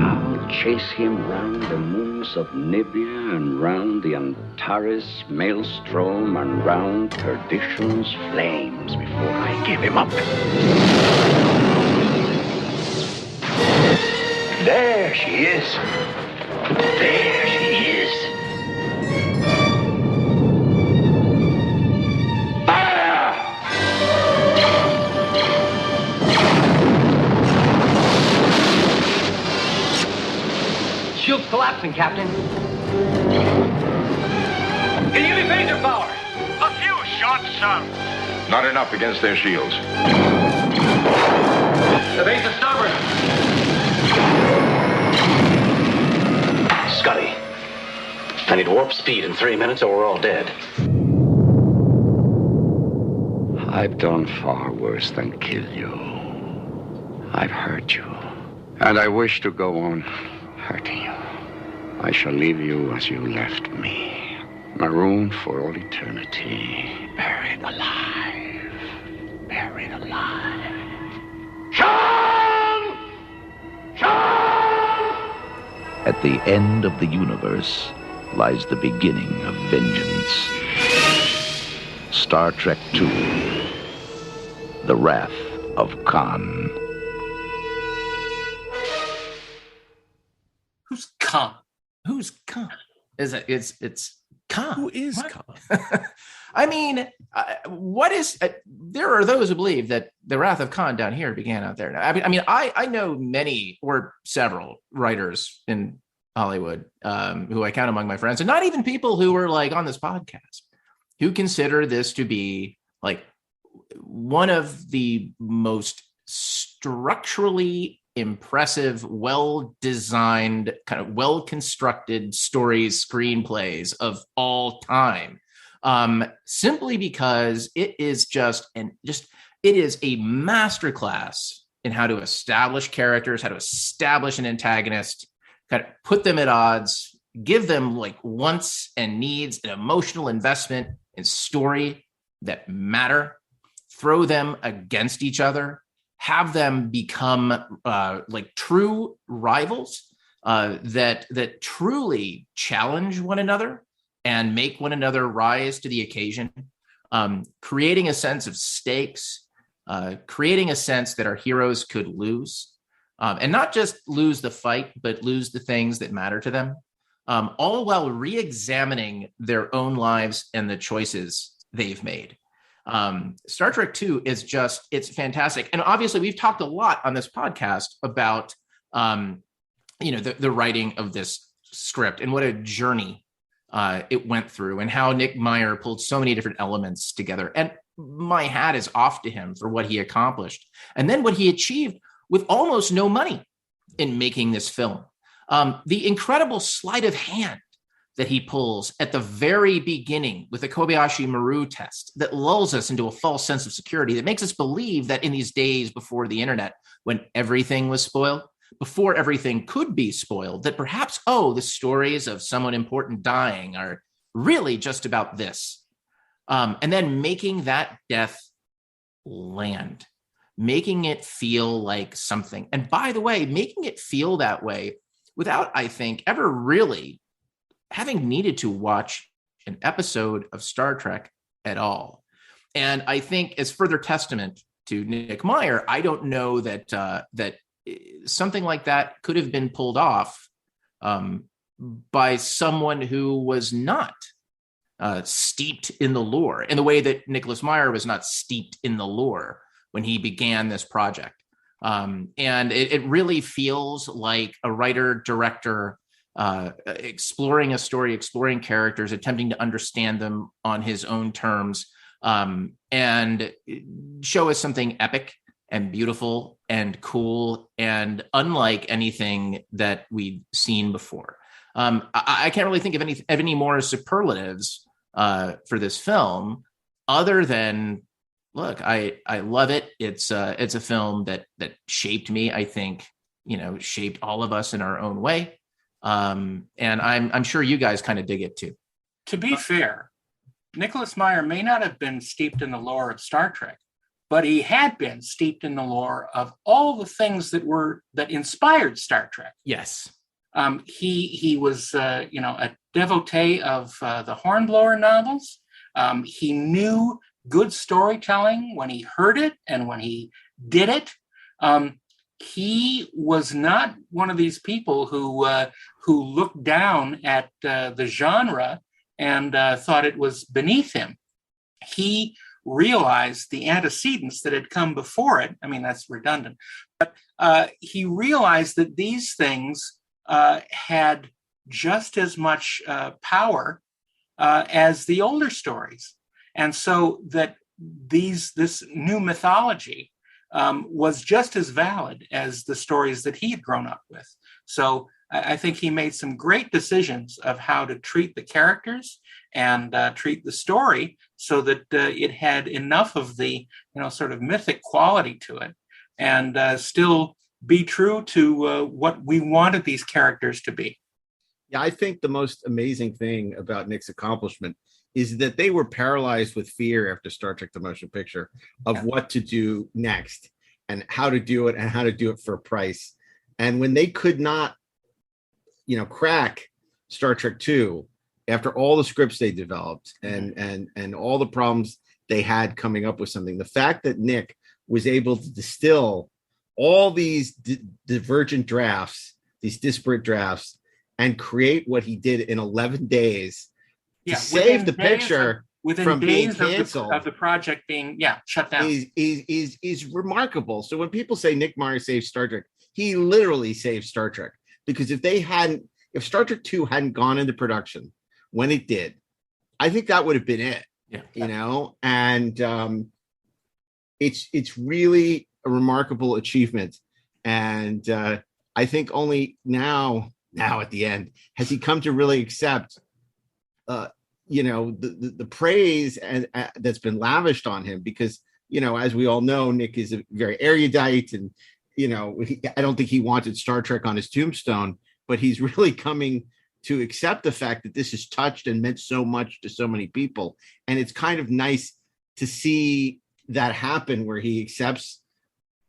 I'll chase him round the moons of Nibia and round the Antares maelstrom and round perdition's flames before I give him up. There she is. There she is. Fire! Shield's collapsing, Captain. Can you give me phaser power? A few shots, sir. Not enough against their shields. The base is stubborn. Scotty, I need warp speed in 3 minutes or we're all dead. I've done far worse than kill you. I've hurt you. And I wish to go on hurting you. I shall leave you as you left me. Marooned for all eternity. Buried alive. Buried alive. Sean! Sean! At the end of the universe lies the beginning of vengeance. Star Trek II, The Wrath of Khan. Who's Khan? Who's Khan? It's Khan. Who is What? Khan? I mean, what is? There are those who believe that the Wrath of Khan down here began out there. I know many or several writers in Hollywood who I count among my friends, and not even people who are like on this podcast, who consider this to be like one of the most structurally impressive, well-designed, kind of well-constructed stories, screenplays of all time. Simply because it is it is a masterclass in how to establish characters, how to establish an antagonist, kind of put them at odds, give them like wants and needs, an emotional investment in story that matter, throw them against each other, have them become like true rivals that truly challenge one another and make one another rise to the occasion, creating a sense of stakes, creating a sense that our heroes could lose, and not just lose the fight, but lose the things that matter to them, all while re-examining their own lives and the choices they've made. Star Trek II is it's fantastic. And obviously we've talked a lot on this podcast about, the writing of this script and what a journey it went through, and how Nick Meyer pulled so many different elements together. And my hat is off to him for what he accomplished. And then what he achieved with almost no money in making this film. The incredible sleight of hand that he pulls at the very beginning with the Kobayashi Maru test that lulls us into a false sense of security, that makes us believe that in these days before the internet, when everything was spoiled, before everything could be spoiled, that perhaps, the stories of someone important dying are really just about this. And then making that death land, making it feel like something. And by the way, making it feel that way without, I think, ever really having needed to watch an episode of Star Trek at all. And I think as further testament to Nick Meyer, I don't know that that something like that could have been pulled off by someone who was not steeped in the lore, in the way that Nicholas Meyer was not steeped in the lore when he began this project. And it really feels like a writer, director, exploring a story, exploring characters, attempting to understand them on his own terms, and show us something epic and beautiful and cool and unlike anything that we've seen before. I can't really think of any more superlatives for this film, other than, look, I love it. It's a film that shaped me. I think, shaped all of us in our own way. And I'm sure you guys kind of dig it too. To be fair, Nicholas Meyer may not have been steeped in the lore of Star Trek, but he had been steeped in the lore of all the things that inspired Star Trek. Yes. He was a devotee of the Hornblower novels. He knew good storytelling when he heard it and when he did it. He was not one of these people who looked down at the genre and thought it was beneath him. He realized the antecedents that had come before it. I mean, that's redundant, but he realized that these things had just as much power as the older stories. And so that this new mythology was just as valid as the stories that he had grown up with. So I think he made some great decisions of how to treat the characters and treat the story so that it had enough of the, sort of mythic quality to it, and still be true to what we wanted these characters to be. Yeah, I think the most amazing thing about Nick's accomplishment is that they were paralyzed with fear after Star Trek: The Motion Picture of what to do next and how to do it and how to do it for a price. And when they could not, crack Star Trek II after all the scripts they developed and all the problems they had coming up with something. The fact that Nick was able to distill all these divergent drafts, these disparate drafts, and create what he did in 11 days to save the picture from being canceled of the project being shut down is remarkable. So when people say Nick Meyer saved Star Trek, he literally saved Star Trek, because if Star Trek 2 hadn't gone into production when it did, I think that would have been it. And it's really a remarkable achievement. And I think only now at the end has he come to really accept the praise and that's been lavished on him, because as we all know, Nick is a very erudite, and I don't think he wanted Star Trek on his tombstone, but he's really coming to accept the fact that this has touched and meant so much to so many people. And it's kind of nice to see that happen, where he accepts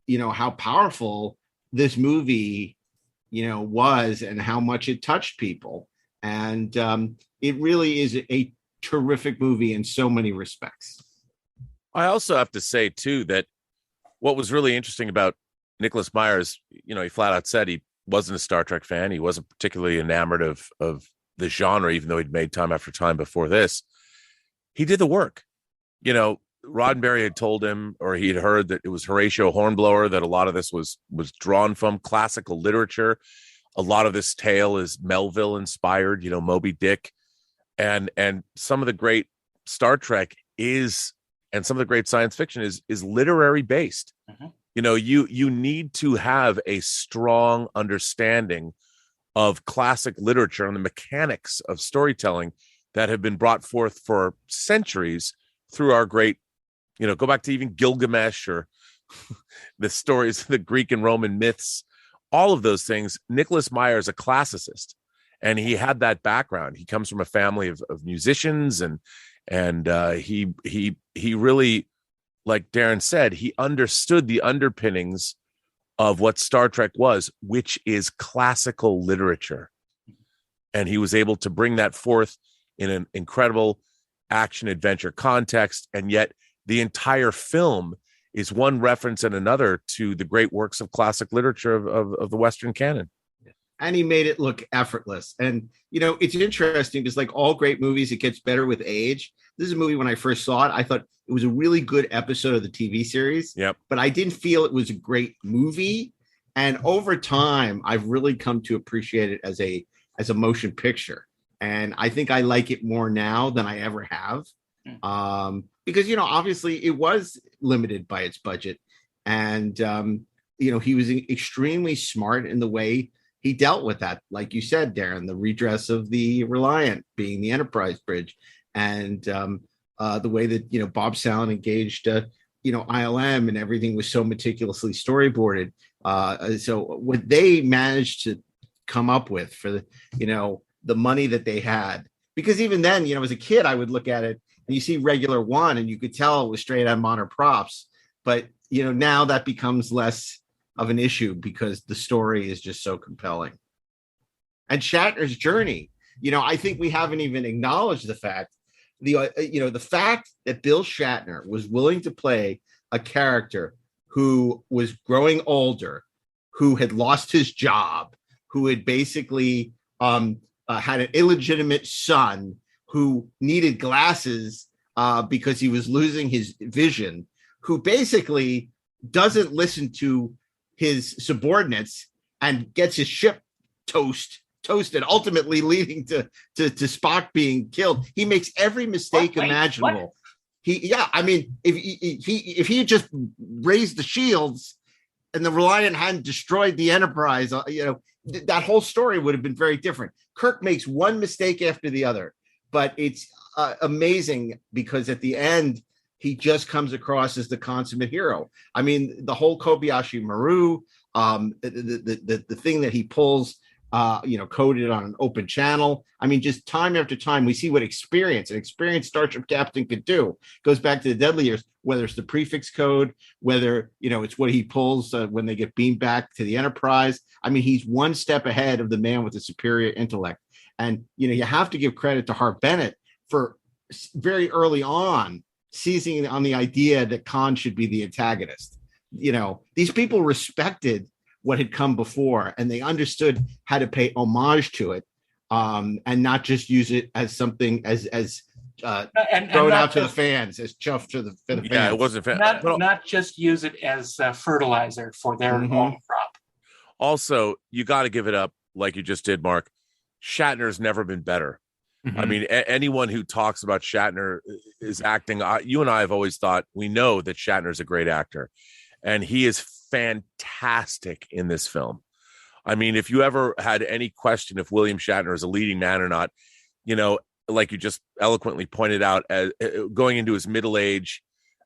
how powerful this movie was and how much it touched people. And it really is a terrific movie in so many respects. I also have to say too that what was really interesting about Nicholas Meyer is, he flat out said he wasn't a Star Trek fan. He wasn't particularly enamored of the genre, even though he'd made Time After Time before this. He did the work. Roddenberry had told him, or he had heard, that it was Horatio Hornblower, that a lot of this was drawn from classical literature. A lot of this tale is Melville inspired, Moby Dick, and some of the great Star Trek and some of the great science fiction is literary based. Mm-hmm. You need to have a strong understanding of classic literature and the mechanics of storytelling that have been brought forth for centuries through our great, go back to even Gilgamesh or the stories, the Greek and Roman myths, all of those things. Nicholas Meyer is a classicist, and he had that background. He comes from a family of musicians, and he really, like Darren said, he understood the underpinnings of what Star Trek was, which is classical literature. And he was able to bring that forth in an incredible action adventure context. And yet the entire film is one reference and another to the great works of classic literature of the Western canon. And he made it look effortless. And, it's interesting because, like all great movies, it gets better with age. This is a movie, when I first saw it, I thought it was a really good episode of the TV series. Yep. But I didn't feel it was a great movie. And over time, I've really come to appreciate it as a motion picture. And I think I like it more now than I ever have. Because, obviously it was limited by its budget. And, he was extremely smart in the way he dealt with that. Like you said, Darren, the redress of the Reliant being the Enterprise bridge, and the way that, Bob Sallin engaged, ILM, and everything was so meticulously storyboarded. So what they managed to come up with for the money that they had, because even then, as a kid, I would look at it and you see Regular One and you could tell it was straight on modern props. But, now that becomes less of an issue because the story is just so compelling. And Shatner's journey, I think we haven't even acknowledged the fact, the fact that Bill Shatner was willing to play a character who was growing older, who had lost his job, who had basically had an illegitimate son who needed glasses because he was losing his vision, who basically doesn't listen to his subordinates and gets his ship toasted, ultimately leading to Spock being killed. He makes every mistake imaginable. If he had just raised the shields and the Reliant hadn't destroyed the Enterprise, that whole story would have been very different. Kirk makes one mistake after the other, but it's amazing because at the end, he just comes across as the consummate hero. I mean, the whole Kobayashi Maru, the thing that he pulls, coded on an open channel. I mean, just time after time, we see what an experienced starship captain could do. It goes back to the Deadly Years, whether it's the prefix code, whether, it's what he pulls when they get beamed back to the Enterprise. I mean, he's one step ahead of the man with the superior intellect. And, you have to give credit to Harp Bennett for very early on seizing on the idea that Khan should be the antagonist. You know, these people respected what had come before, and they understood how to pay homage to it, and not just use it as something as throw it out to the fans, as chuff to the fans. Yeah, it wasn't not just use it as fertilizer for their own crop. Also, you got to give it up, like you just did, Mark. Shatner's never been better. I mean, anyone who talks about Shatner is acting. You and I have always thought, we know that Shatner's a great actor, and he is fantastic in this film. I mean, if you ever had any question if William Shatner is a leading man or not, you know, like you just eloquently pointed out, as going into his middle age,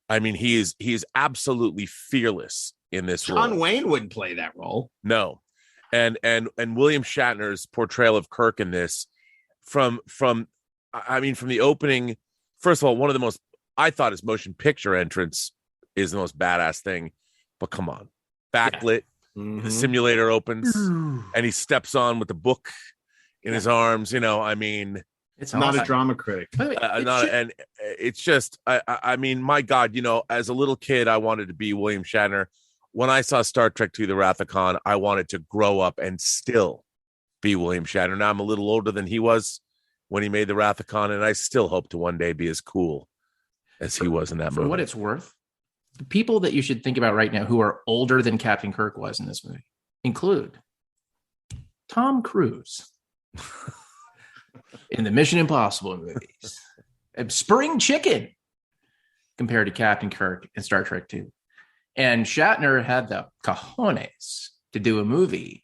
I mean, he is absolutely fearless in this role. John Wayne wouldn't play that role. No. And William Shatner's portrayal of Kirk in this, from the opening, first of all, one of the most, I thought his motion picture entrance is the most badass thing, but come on, backlit, the simulator opens and he steps on with the book in his arms, you know, I mean, it's not a drama critic. And it's just, I mean, my God, you know, as a little kid, I wanted to be William Shatner. When I saw Star Trek II, The Wrath of Khan, I wanted to grow up and still be William Shatner. Now I'm a little older than he was when he made The Wrath of Khan, and I still hope to one day be as cool as he was in that movie. For what it's worth, the people that you should think about right now who are older than Captain Kirk was in this movie include Tom Cruise in the Mission Impossible movies, Spring Chicken compared to Captain Kirk in Star Trek II. And Shatner had the cojones to do a movie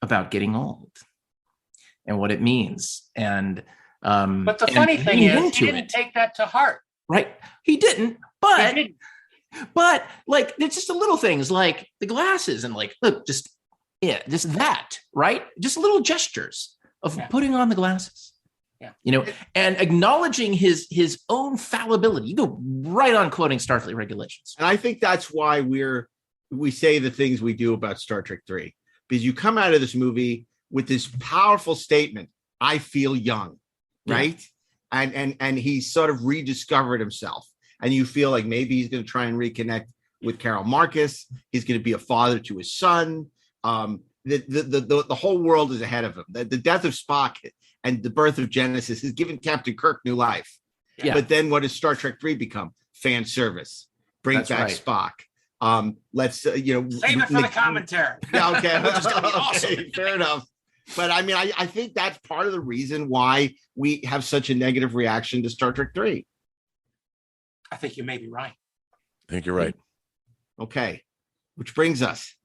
about getting old and what it means. And but the funny thing is, he didn't take that to heart. Right. He didn't. But like, it's just the little things like the glasses and like, look, just that, right? Just little gestures of putting on the glasses. Yeah. You know, and acknowledging his own fallibility. You go right on quoting Starfleet regulations. And I think that's why we say the things we do about Star Trek 3. Because you come out of this movie with this powerful statement, I feel young, right? And he's sort of rediscovered himself. And you feel like maybe he's going to try and reconnect with Carol Marcus. He's going to be a father to his son. The whole world is ahead of him. The death of Spock and the birth of Genesis has given Captain Kirk new life. Yeah. But then what does Star Trek 3 become? Fan service. Bring back Spock. Let's save it for the commentary. Yeah, okay. Awesome. Fair enough. But I mean, I think that's part of the reason why we have such a negative reaction to Star Trek 3. I think you may be right. I think you're right. Okay. Which brings us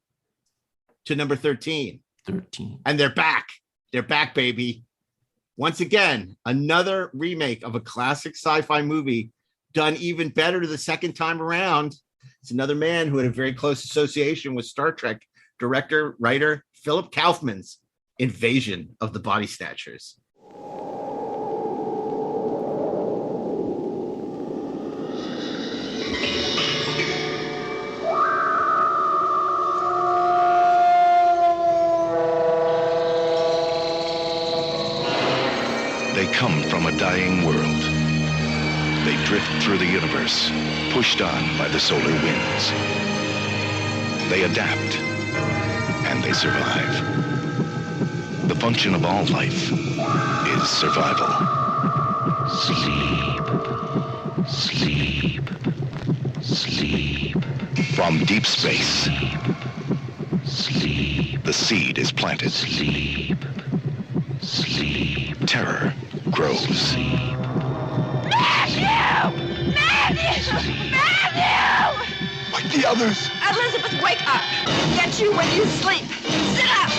to number 13. And they're back. They're back, baby. Once again, another remake of a classic sci-fi movie done even better the second time around. It's another man who had a very close association with Star Trek, director, writer Philip Kaufman's Invasion of the Body Snatchers. They come from a dying world. They drift through the universe, pushed on by the solar winds. They adapt, and they survive. The function of all life is survival. Sleep, sleep, sleep. From deep space, sleep. The seed is planted. Sleep, sleep. Terror grows. Matthew! Matthew! Like the others. Elizabeth, wake up! Get you when you sleep. Sit up!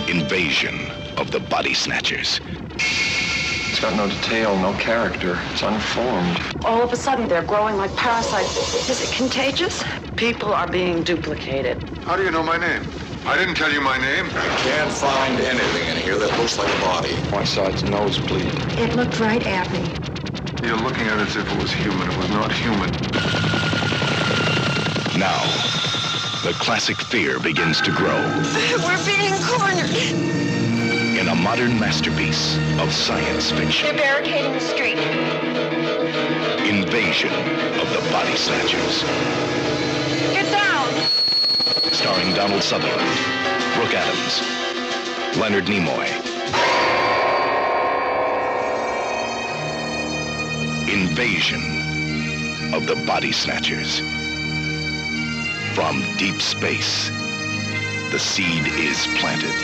Invasion of the Body Snatchers. It's got no detail, no character. It's unformed. All of a sudden, they're growing like parasites. Is it contagious? People are being duplicated. How do you know my name? I didn't tell you my name. I can't find anything in here that looks like a body. I saw its nosebleed. It looked right at me. You're looking at it as if it was human. It was not human. Now, the classic fear begins to grow. We're being cornered. In a modern masterpiece of science fiction. They're barricading the street. Invasion of the Body Snatchers. Get down! Starring Donald Sutherland, Brooke Adams, Leonard Nimoy. Invasion of the Body Snatchers. From deep space, the seed is planted.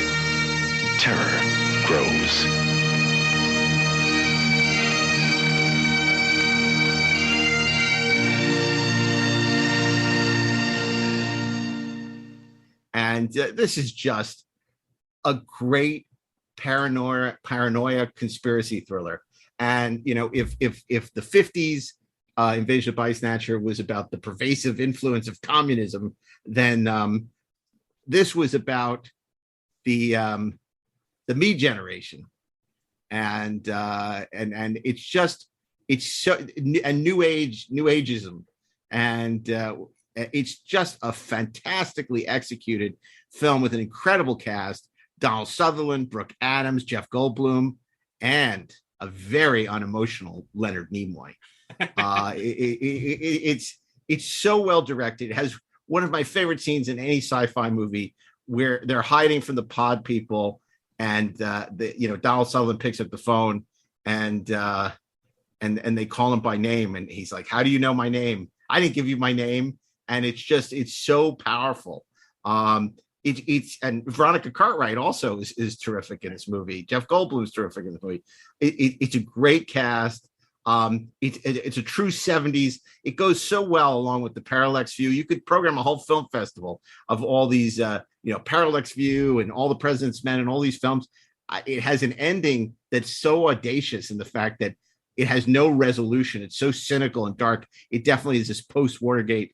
Terror grows. And this is just a great paranoia conspiracy thriller. And if the 50s Invasion of Body Snatcher was about the pervasive influence of communism, then this was about the me generation, and it's so a new ageism, and it's just a fantastically executed film with an incredible cast: Donald Sutherland, Brooke Adams, Jeff Goldblum, and a very unemotional Leonard Nimoy. It's so well directed. It has one of my favorite scenes in any sci-fi movie where they're hiding from the pod people, and Donald Sutherland picks up the phone, and they call him by name, and he's like, "How do you know my name? I didn't give you my name." And it's so powerful. It's and Veronica Cartwright also is terrific in this movie. Jeff Goldblum is terrific in the movie. It's a great cast. It's a true 70s. It goes so well along with the Parallax View. You could program a whole film festival of all these, Parallax View and All the President's Men and all these films. It has an ending that's so audacious in the fact that it has no resolution. It's so cynical and dark. It definitely is this post-Watergate,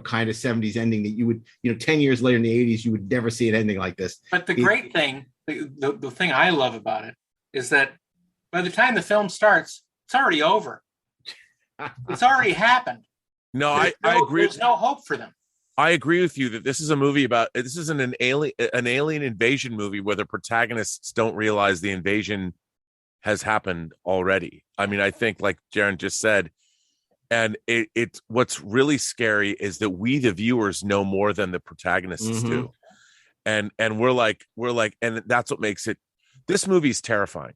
kind of 70s ending that you would, 10 years later in the 80s, you would never see an ending like this. But the great thing, the thing I love about it is that by the time the film starts, it's already over. It's already happened. No, I agree. There's no hope for them. I agree with you that this is a movie about, this isn't an alien invasion movie where the protagonists don't realize the invasion has happened already. I mean, I think like Darren just said, and it's what's really scary is that we, the viewers, know more than the protagonists do. And we're like, and that's what makes it, this movie's terrifying.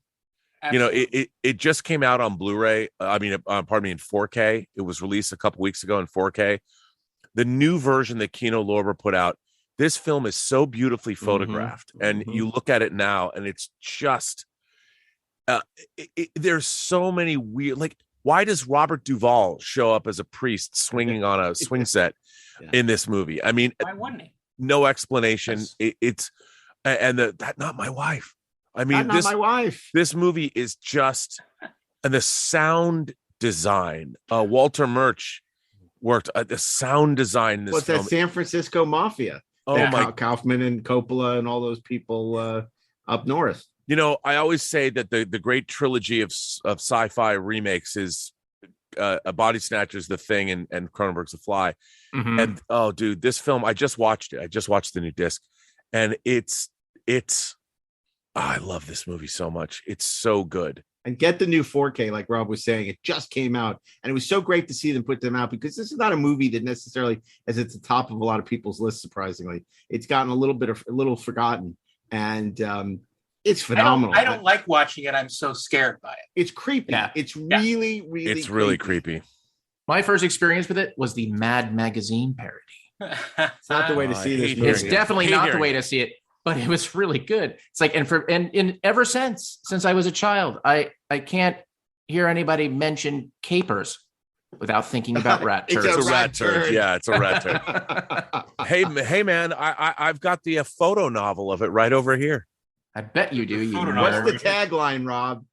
Absolutely. It just came out on Blu-ray. In 4K. It was released a couple weeks ago in 4K. The new version that Kino Lorber put out, this film is so beautifully photographed, and you look at it now, and it's just there's so many weird. Like, why does Robert Duvall show up as a priest swinging on a swing set in this movie? I mean, why wouldn't he? No explanation. Yes. That not my wife. I mean, not my wife. This movie is just, and the sound design. Walter Murch worked the sound design in this film. That San Francisco Mafia? Kaufman and Coppola and all those people up north. I always say that the great trilogy of sci-fi remakes is Body Snatchers, The Thing, and Cronenberg's The Fly. And oh, dude, this film, I just watched it. I just watched the new disc, and it's. I love this movie so much. It's so good. And get the new 4K, like Rob was saying. It just came out, and it was so great to see them put them out, because this is not a movie that necessarily is at the top of a lot of people's lists. Surprisingly, it's gotten a little forgotten, and it's phenomenal. I don't like watching it. I'm so scared by it. It's creepy. Yeah. It's really it's really creepy. My first experience with it was the Mad Magazine parody. It's not the way to see this movie. It's definitely not the way to see it. But it was really good. It's like, and ever since I was a child, I can't hear anybody mention capers without thinking about rat turds. It's a rat turd. Yeah, it's a rat turd. Hey, man, I've got the photo novel of it right over here. I bet you do. What's the tagline, Rob?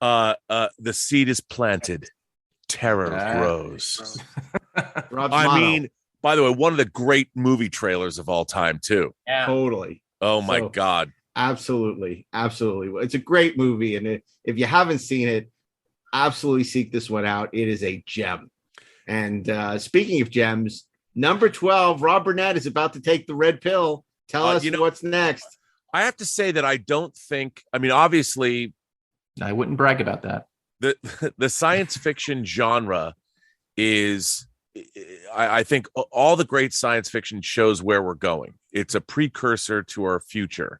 The seed is planted, terror grows. Rob's motto. By the way, one of the great movie trailers of all time, too. Yeah, totally. Oh my God. Absolutely. It's a great movie. And if you haven't seen it, absolutely seek this one out. It is a gem. And speaking of gems, number 12, Rob Burnett is about to take the red pill. Tell us what's next. I have to say that I don't think, obviously. I wouldn't brag about that. the science fiction genre is, I think all the great science fiction shows where we're going. It's a precursor to our future.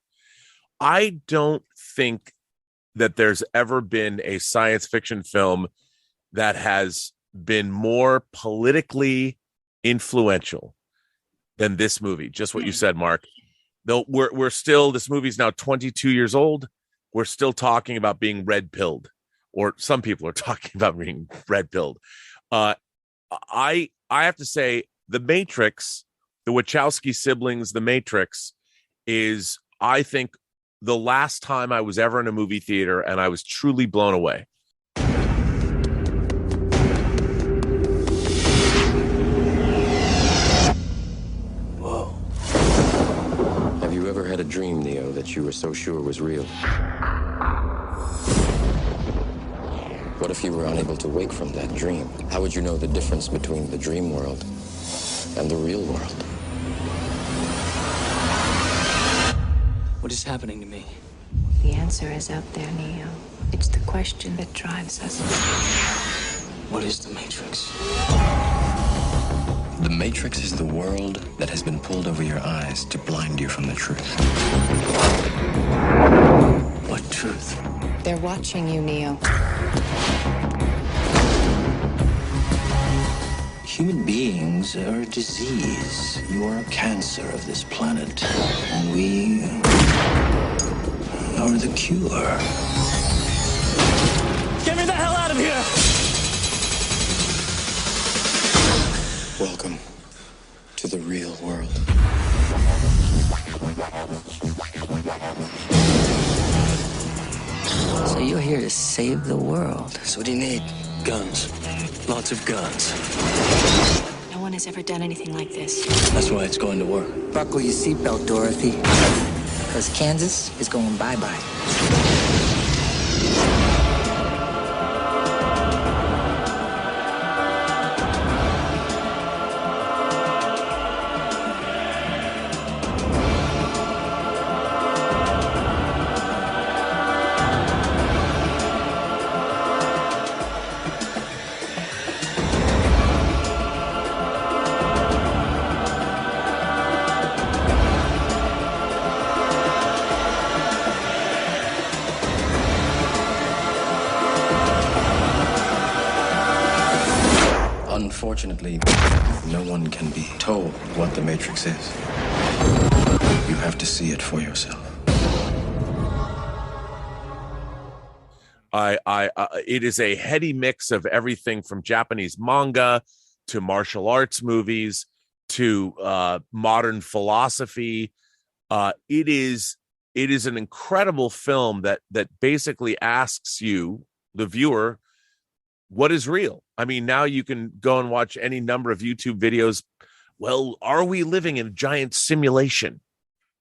I don't think that there's ever been a science fiction film that has been more politically influential than this movie. Just what you said, Mark. Though we're still, this movie's now 22 years old. We're still talking about being red-pilled, or some people are talking about being red-pilled. I have to say, The Matrix, the Wachowski siblings, The Matrix is, I think, the last time I was ever in a movie theater and I was truly blown away. Whoa. Have you ever had a dream, Neo, that you were so sure was real? What if you were unable to wake from that dream? How would you know the difference between the dream world and the real world? What is happening to me? The answer is out there, Neo. It's the question that drives us. What is the Matrix? The Matrix is the world that has been pulled over your eyes to blind you from the truth. What truth? They're watching you, Neo. Human beings are a disease. You are a cancer of this planet. And we are the cure. Get me the hell out of here! Welcome to the real world. So you're here to save the world. So what do you need? Guns. Lots of guns. No one has ever done anything like this. That's why it's going to work. Buckle your seatbelt, Dorothy. Because Kansas is going bye-bye. Unfortunately, no one can be told what the Matrix is. You have to see it for yourself. It is a heady mix of everything from Japanese manga to martial arts movies to modern philosophy. It is an incredible film that basically asks you, the viewer, what is real? I mean, now you can go and watch any number of YouTube videos. Well, are we living in a giant simulation?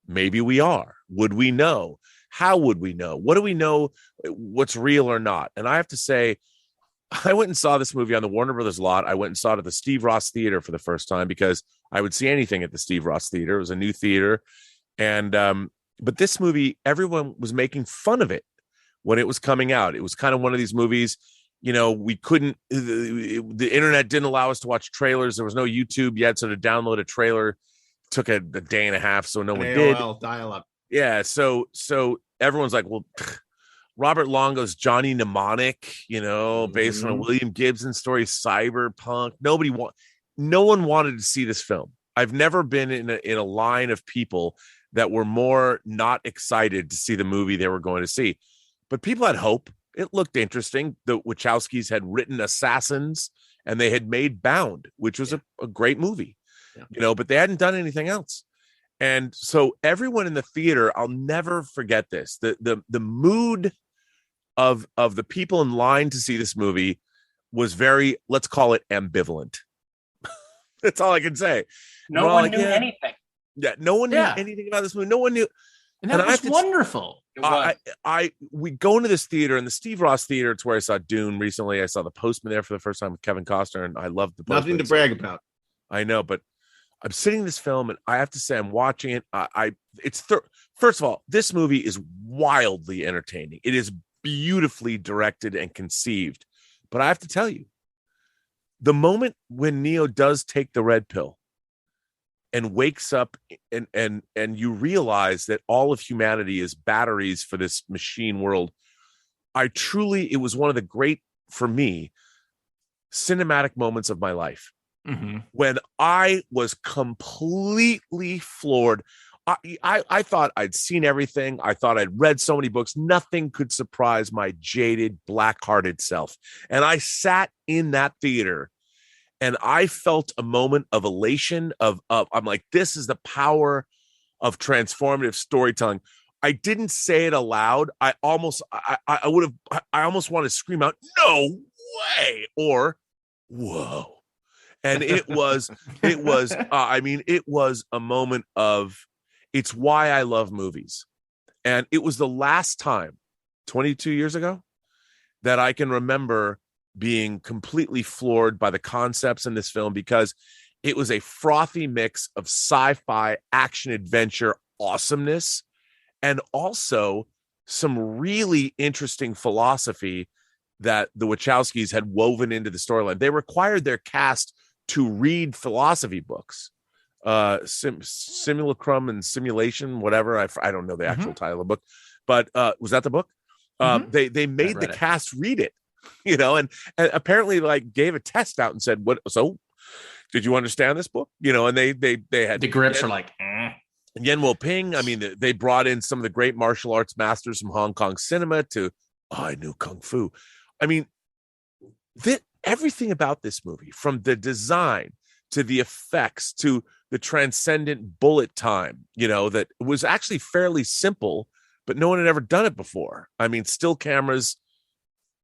Maybe we are. Would we know? How would we know? What do we know what's real or not? And I have to say, I went and saw this movie on the Warner Brothers lot. I went and saw it at the Steve Ross Theater for the first time because I would see anything at the Steve Ross Theater. It was a new theater. And but this movie, everyone was making fun of it when it was coming out. It was kind of one of these movies, you know, we couldn't, the internet didn't allow us to watch trailers. There was no YouTube yet. So to download a trailer took a day and a half. So no one did. Dial up. Yeah. So everyone's like, well, Robert Longo's Johnny Mnemonic, you know, based on a William Gibson story, cyberpunk. No one wanted to see this film. I've never been in a line of people that were more not excited to see the movie they were going to see. But people had hope. It looked interesting. The Wachowskis had written Assassins and they had made Bound, which was a great movie, you know, but they hadn't done anything else. And so everyone in the theater, I'll never forget this. The mood of the people in line to see this movie was very, let's call it ambivalent. That's all I can say. No one knew anything. Yeah, no one knew anything about this movie. No one knew. And that was wonderful. We go into this theater, in the Steve Ross Theater. It's where I saw Dune recently. I saw The Postman there for the first time with Kevin Costner, and I loved The Postman. Nothing to brag about. I know, but I'm sitting in this film, and I have to say, I'm watching it. First of all, this movie is wildly entertaining. It is beautifully directed and conceived. But I have to tell you, the moment when Neo does take the red pill and wakes up and you realize that all of humanity is batteries for this machine world, it was one of the great, for me, cinematic moments of my life. Mm-hmm. When I was completely floored. I thought I'd seen everything. I thought I'd read so many books. Nothing could surprise my jaded, black-hearted self. And I sat in that theater and I felt a moment of elation of I'm like, this is the power of transformative storytelling. I didn't say it aloud. I almost want to scream out, no way, or whoa. And it was a moment of, it's why I love movies. And it was the last time 22 years ago that I can remember being completely floored by the concepts in this film, because it was a frothy mix of sci-fi, action, adventure, awesomeness, and also some really interesting philosophy that the Wachowskis had woven into the storyline. They required their cast to read philosophy books, Simulacrum and Simulation, whatever. I don't know the actual title of the book, but was that the book? They made the cast read it, and apparently like gave a test out and said, "What? So, did you understand this book?" And they had the grips are like. Yen Wo-ping. I mean, they brought in some of the great martial arts masters from Hong Kong cinema I knew Kung Fu. I mean, everything about this movie, from the design to the effects to the transcendent bullet time, that was actually fairly simple, but no one had ever done it before. I mean, still cameras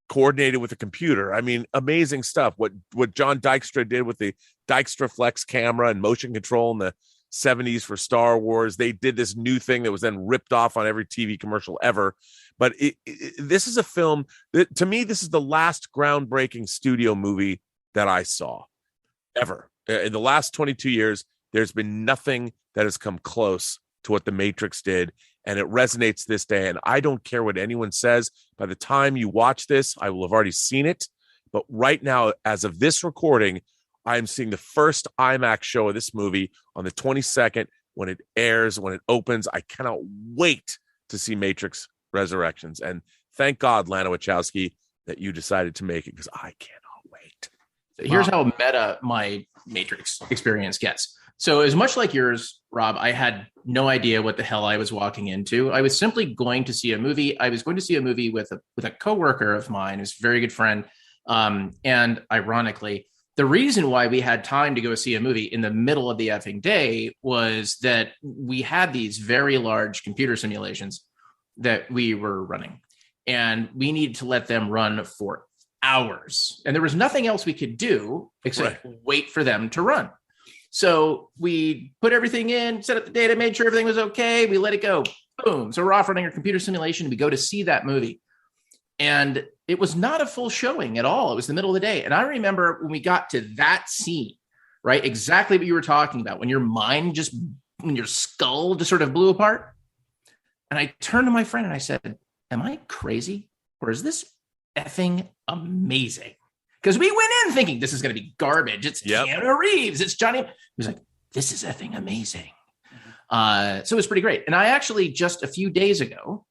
coordinated with a computer. I mean, amazing stuff. What John Dykstra did with the Dykstra Flex camera and motion control in the 70s for Star Wars. They did this new thing that was then ripped off on every TV commercial ever. But this is a film that, to me, this is the last groundbreaking studio movie that I saw ever. In the last 22 years, there's been nothing that has come close to what The Matrix did, and it resonates this day. And I don't care what anyone says. By the time you watch this, I will have already seen it. But right now, as of this recording, I'm seeing the first IMAX show of this movie on the 22nd when it airs, when it opens. I cannot wait to see Matrix Resurrections. And thank God, Lana Wachowski, that you decided to make it, because I cannot wait. Here's how meta my Matrix experience gets. So as much like yours, Rob, I had no idea what the hell I was walking into. I was simply going to see a movie. I was going to see a movie with a coworker of mine, who's a very good friend. And ironically, the reason why we had time to go see a movie in the middle of the effing day was that we had these very large computer simulations that we were running, and we needed to let them run for hours. And there was nothing else we could do except wait for them to run. So we put everything in, set up the data, made sure everything was okay. We let it go. Boom. So we're off running our computer simulation. We go to see that movie. And it was not a full showing at all. It was the middle of the day. And I remember when we got to that scene, right? Exactly what you were talking about, when when your skull just sort of blew apart. And I turned to my friend and I said, am I crazy? Or is this effing amazing? Because we went in thinking this is going to be garbage. It's Keanu Reeves. It's Johnny. He was like, this is effing amazing. So it was pretty great. And I actually, just a few days ago,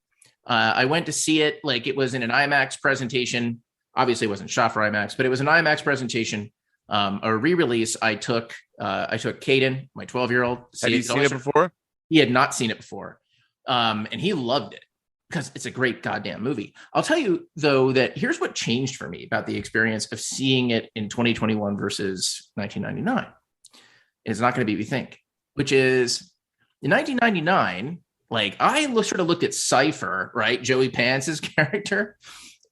I went to see it. Like, it was in an IMAX presentation. Obviously, it wasn't shot for IMAX, but it was an IMAX presentation, a re-release. I took Caden, my 12-year-old. Had you seen it before? He had not seen it before, and he loved it because it's a great goddamn movie. I'll tell you, though, that here's what changed for me about the experience of seeing it in 2021 versus 1999. It's not going to be what you think, which is in 1999. Like, I sort of looked at Cypher, right? Joey Pance's character.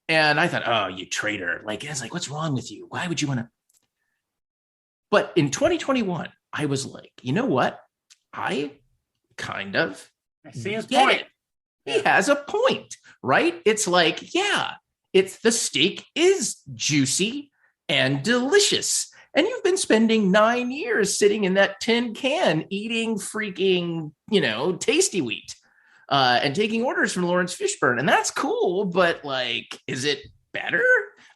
And I thought, oh, you traitor. Like, it's like, what's wrong with you? Why would you want to? But in 2021, I was like, you know what? I kind of see his point. He has a point, right? It's like, yeah, the steak is juicy and delicious. And you've been spending 9 years sitting in that tin can eating freaking, tasty wheat. and taking orders from Lawrence Fishburne. And that's cool, but like, is it better?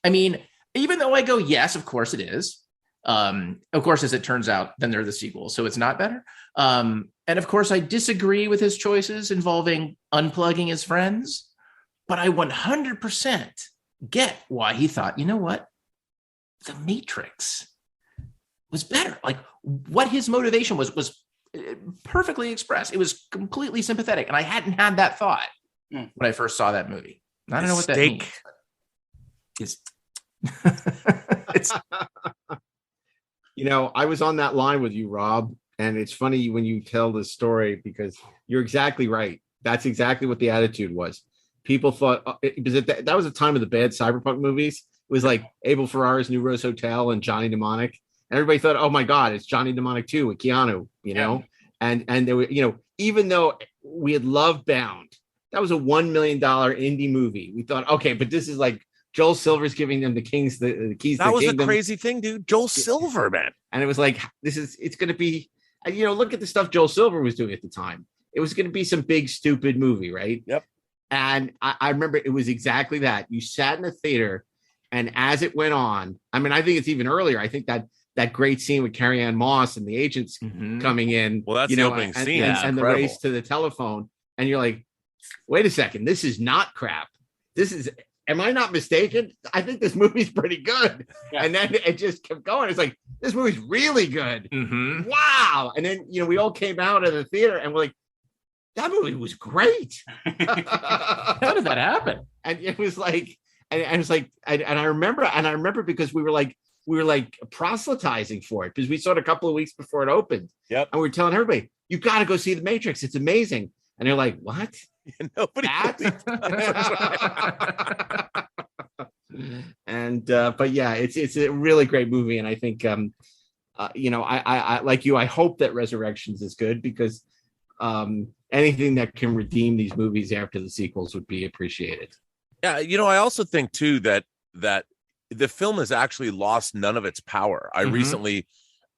I mean, even though I go, yes, of course it is. Of course, as it turns out, then they're the sequel, so it's not better. And of course, I disagree with his choices involving unplugging his friends, but I 100% get why he thought, you know what? The Matrix was better. Like what his motivation was perfectly expressed. It was completely sympathetic. And I hadn't had that thought when I first saw that movie. I don't know what that means. It's I was on that line with you, Rob, and it's funny when you tell this story because you're exactly right. That's exactly what the attitude was. People thought because that was the time of the bad cyberpunk movies. It was like Abel Ferrara's New Rose Hotel and Johnny Mnemonic. And everybody thought, oh my God, it's Johnny Mnemonic 2 with Keanu, and there were, even though we had loved Bound, that was a $1 million indie movie. We thought, okay, but this is like Joel Silver's giving them the keys to the kingdom. That was a crazy thing, dude. Joel Silver, man. And it was like, it's going to be, look at the stuff Joel Silver was doing at the time. It was going to be some big, stupid movie, right? Yep. And I remember it was exactly that. You sat in the theater, and as it went on, I mean, I think it's even earlier. I think that great scene with Carrie Ann Moss and the agents coming in. Well, that's the opening scene. And the race to the telephone. And you're like, wait a second, this is not crap. Am I not mistaken? I think this movie's pretty good. Yeah. And then it just kept going. It's like, this movie's really good. Mm-hmm. Wow. And then, we all came out of the theater and we're like, that movie was great. How did that happen? And it was like, and I remember because we were like proselytizing for it because we saw it a couple of weeks before it opened. Yep. And we were telling everybody, you got to go see The Matrix. It's amazing. And they're like, what? Nobody. And but yeah, it's a really great movie, and I think I like you. I hope that Resurrections is good because anything that can redeem these movies after the sequels would be appreciated. Yeah, I also think too that the film has actually lost none of its power. I recently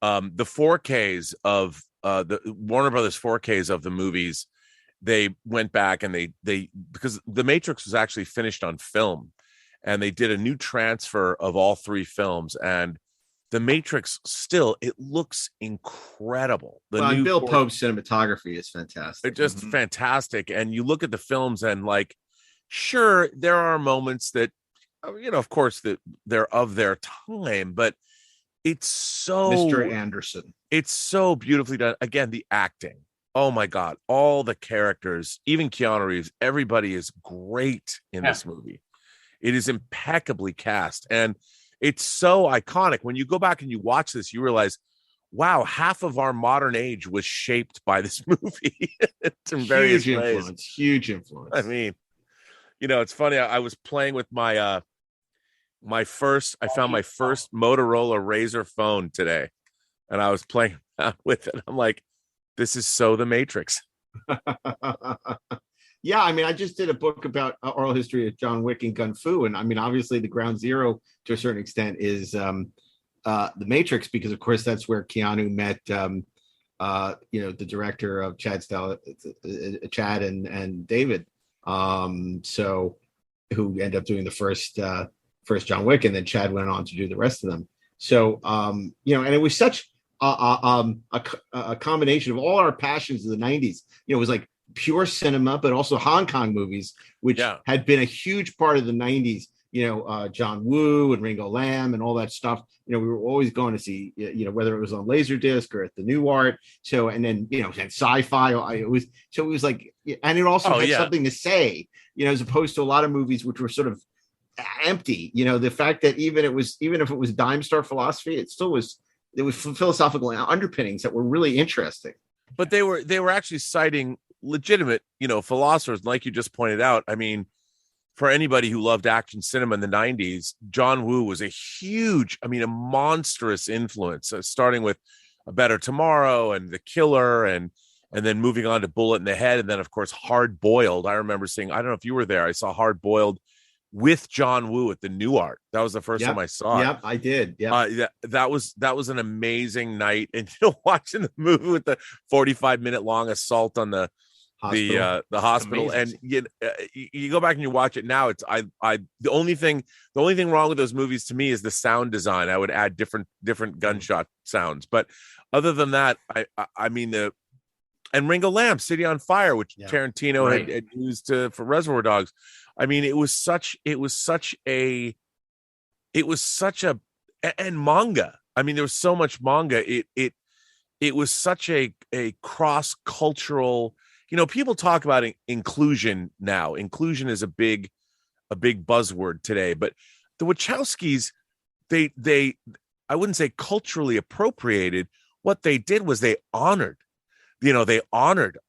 the 4Ks of the Warner Brothers 4Ks of the movies. They went back and they because The Matrix was actually finished on film, and they did a new transfer of all three films, and The Matrix it looks incredible. Bill Pope's cinematography is fantastic. It's just fantastic. And you look at the films and like, sure, there are moments that, of course that they're of their time, but it's so Mr. Anderson. It's so beautifully done. Again, the acting. Oh my God, all the characters, even Keanu Reeves, everybody is great in this movie. It is impeccably cast. And it's so iconic. When you go back and you watch this, you realize, wow, half of our modern age was shaped by this movie. In various ways. Huge influence. I mean, it's funny. I was playing with my I found my first Motorola Razr phone today, and I was playing with it. I'm like, this is so The Matrix. Yeah, I mean, I just did a book about oral history of John Wick and Gun Fu, and I mean, obviously, the ground zero to a certain extent is The Matrix, because of course that's where Keanu met, the director of Chad and David, so who ended up doing the first John Wick, and then Chad went on to do the rest of them. So, and it was such a combination of all our passions of the 90s. It was like pure cinema, but also Hong Kong movies, which had been a huge part of the 90s. John Woo and Ringo Lam and all that stuff. We were always going to see, whether it was on Laserdisc or at the New Art. So, and then, and sci-fi. It was like, and it also had something to say, as opposed to a lot of movies which were sort of empty. The fact that even if it was dime store philosophy, it still was. There was philosophical underpinnings that were really interesting. But they were actually citing legitimate, philosophers, like you just pointed out. I mean, for anybody who loved action cinema in the 90s, John Woo was a monstrous influence, starting with A Better Tomorrow and The Killer, and then moving on to Bullet in the Head. And then, of course, Hard Boiled. I remember seeing, I don't know if you were there, I saw Hard Boiled with John Woo at the New Art. That was the first time I saw it. Yep, I did. Yeah, that was an amazing night. And watching the movie with the 45-minute long assault on the Hospital. the hospital. Amazing. And you go back and you watch it now. It's the only thing wrong with those movies to me is the sound design. I would add different gunshot sounds, but other than that, I mean and Ringo Lamb, City on Fire, which Tarantino had used for Reservoir Dogs. I mean, it was such a and manga. I mean, there was so much manga. It was such a cross-cultural, people talk about inclusion now. Inclusion is a big buzzword today, but the Wachowskis, they I wouldn't say culturally appropriated. What they did was they honored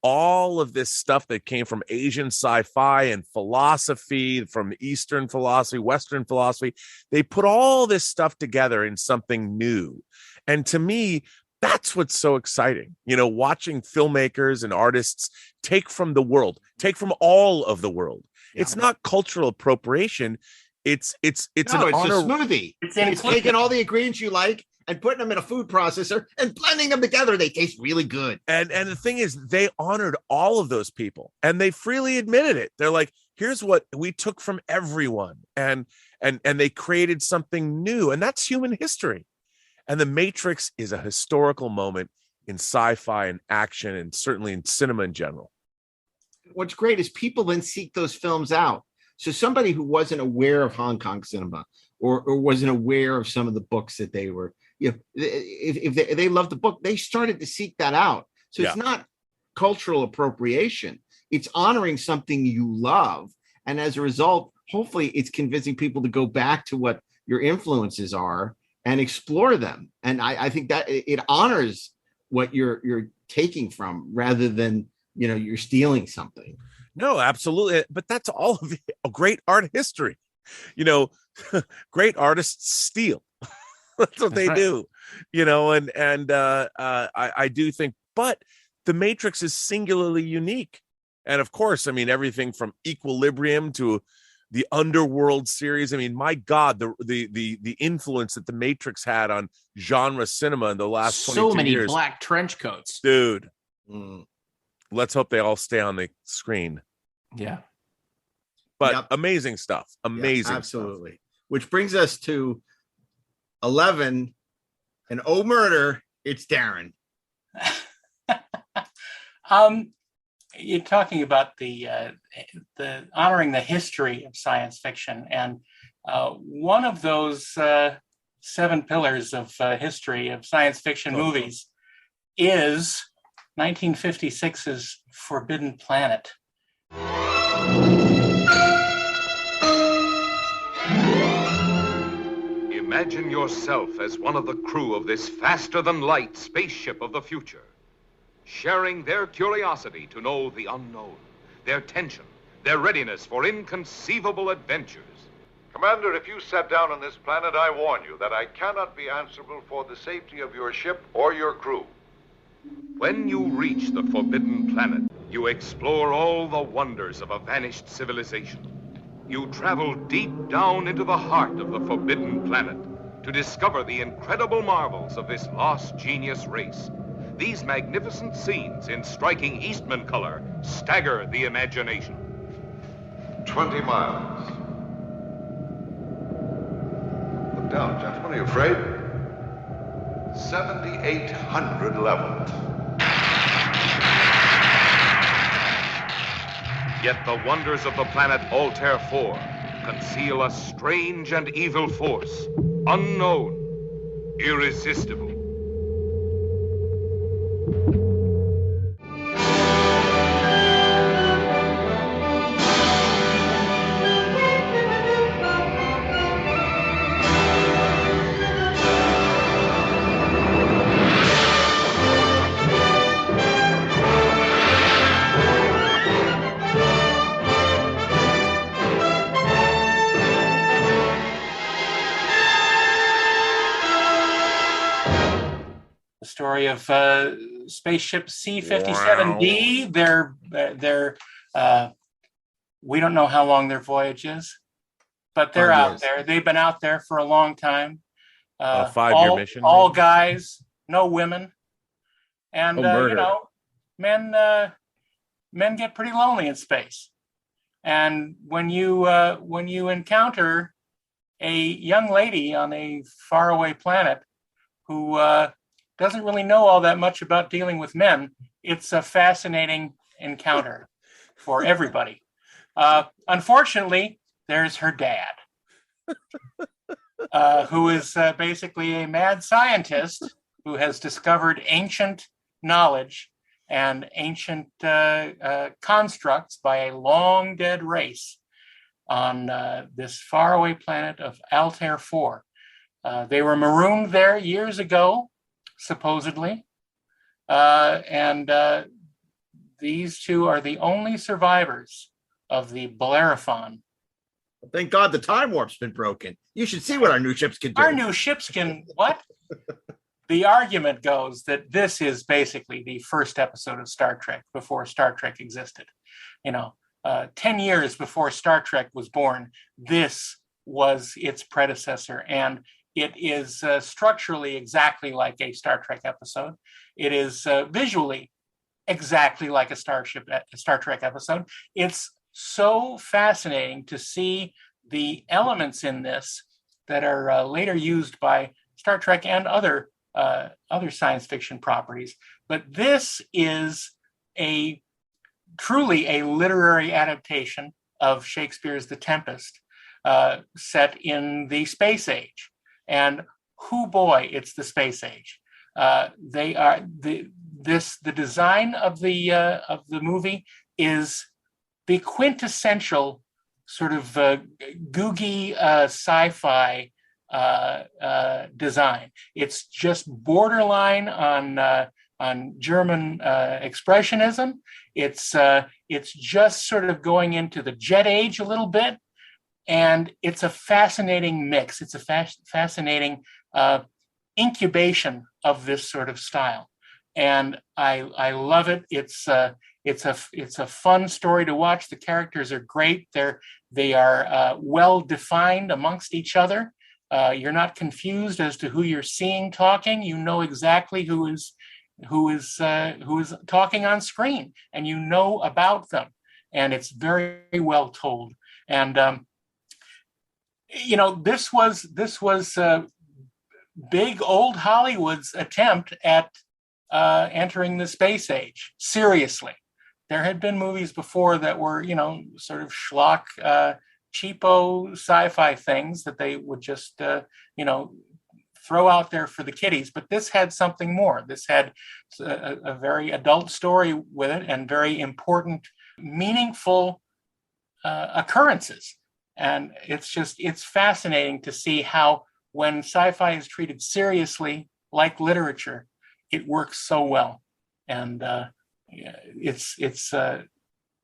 all of this stuff that came from Asian sci-fi and philosophy, from Eastern philosophy, Western philosophy. They put all this stuff together in something new. And to me, that's what's so exciting. Watching filmmakers and artists take from the world, take from all of the world. Yeah. It's not cultural appropriation. It's a smoothie. It's taking all the ingredients you like and putting them in a food processor and blending them together. They taste really good. And the thing is, they honored all of those people, and they freely admitted it. They're like, here's what we took from everyone, and they created something new, and that's human history. And The Matrix is a historical moment in sci-fi and action, and certainly in cinema in general. What's great is people then seek those films out. So somebody who wasn't aware of Hong Kong cinema or wasn't aware of some of the books that they were, if they loved the book, they started to seek that out. So it's not cultural appropriation. It's honoring something you love. And as a result, hopefully it's convincing people to go back to what your influences are and explore them. And I think that it honors what you're taking from rather than, you're stealing something. No, absolutely. But that's all of a great art history. Great artists steal. That's what they do, and I do think, but The Matrix is singularly unique. And of course, I mean, everything from Equilibrium to the Underworld series. I mean, my God, the influence that The Matrix had on genre cinema in the last 22 years. So many black trench coats. Dude. Let's hope they all stay on the screen. Yeah. But amazing stuff. Amazing. Absolutely. Stuff. Which brings us to 11, and oh murder, it's Darren. You're talking about the honoring the history of science fiction, and one of those 7 pillars of history of science fiction movies is 1956's Forbidden Planet. Imagine yourself as one of the crew of this faster-than-light spaceship of the future, sharing their curiosity to know the unknown, their tension, their readiness for inconceivable adventures. Commander, if you set down on this planet, I warn you that I cannot be answerable for the safety of your ship or your crew. When you reach the Forbidden Planet, you explore all the wonders of a vanished civilization. You travel deep down into the heart of the Forbidden Planet to discover the incredible marvels of this lost genius race. These magnificent scenes in striking Eastman color stagger the imagination. 20 miles. Look down, gentlemen. Are you afraid? 7,800 leveled. Yet the wonders of the planet Altair 4 conceal a strange and evil force, unknown, irresistible. Story of spaceship C-57D. Wow. We don't know how long their voyage is, but they're out there. They've been out there for a long time. A 5-year mission. All guys, no women, and men men get pretty lonely in space. And when you encounter a young lady on a faraway planet who doesn't really know all that much about dealing with men, it's a fascinating encounter for everybody. Unfortunately, there's her dad, who is basically a mad scientist who has discovered ancient knowledge and ancient constructs by a long dead race on this faraway planet of Altair 4. They were marooned there years ago, supposedly, and these two are the only survivors of the Bellerophon. Thank God the time warp's been broken. You should see what our new ships can do. Our new ships can what? The argument goes that this is basically the first episode of Star Trek before Star Trek existed. 10 years before Star Trek was born, this was its predecessor, and it is structurally exactly like a Star Trek episode. It is visually exactly like a Star Trek episode. It's so fascinating to see the elements in this that are later used by Star Trek and other science fiction properties. But this is truly a literary adaptation of Shakespeare's The Tempest, set in the space age. And it's the space age. The design of the movie is the quintessential sort of googie sci-fi design. It's just borderline on German expressionism. It's just sort of going into the jet age a little bit, and it's a fascinating mix. It's a fascinating incubation of this sort of style, and I love it. It's a fun story to watch. The characters are great. They are well defined amongst each other. You're not confused as to who you're seeing talking. You know exactly who is talking on screen, and you know about them, and it's very well told. And this was big old Hollywood's attempt at entering the space age seriously. There had been movies before that were, sort of schlock, cheapo sci-fi things that they would just, throw out there for the kiddies. But this had something more. This had a very adult story with it and very important, meaningful occurrences. And it's fascinating to see how when sci-fi is treated seriously, like literature, it works so well. And it's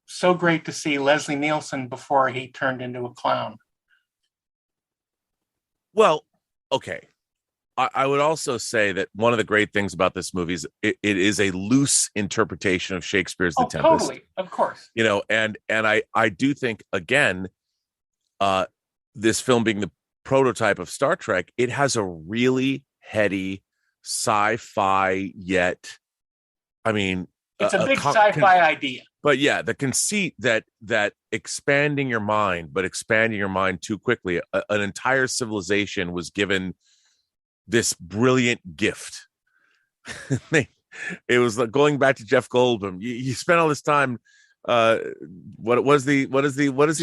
so great to see Leslie Nielsen before he turned into a clown. Well, okay. I would also say that one of the great things about this movie is it is a loose interpretation of Shakespeare's The Tempest. Totally, of course. And I do think, again, this film being the prototype of Star Trek, it has a really heady sci-fi yet, it's a big sci-fi idea. But yeah, the conceit that expanding your mind too quickly, an entire civilization was given this brilliant gift. It was like going back to Jeff Goldblum. You spent all this time. What does he say? What is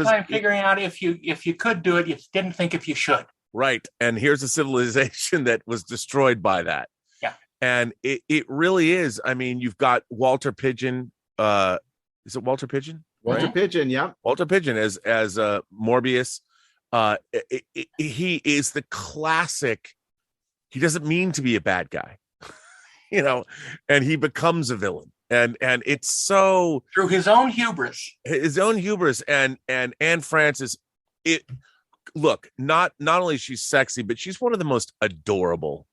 time figuring out if you could do it? You didn't think if you should. Right. And here's a civilization that was destroyed by that. Yeah. And it really is. You've got Walter Pidgeon. Is it Walter Pidgeon? Walter Pidgeon, yeah. Walter Pidgeon as Morbius. He is the classic. He doesn't mean to be a bad guy, and he becomes a villain. And it's so through his own hubris. And Anne Francis, not only is she sexy, but she's one of the most adorable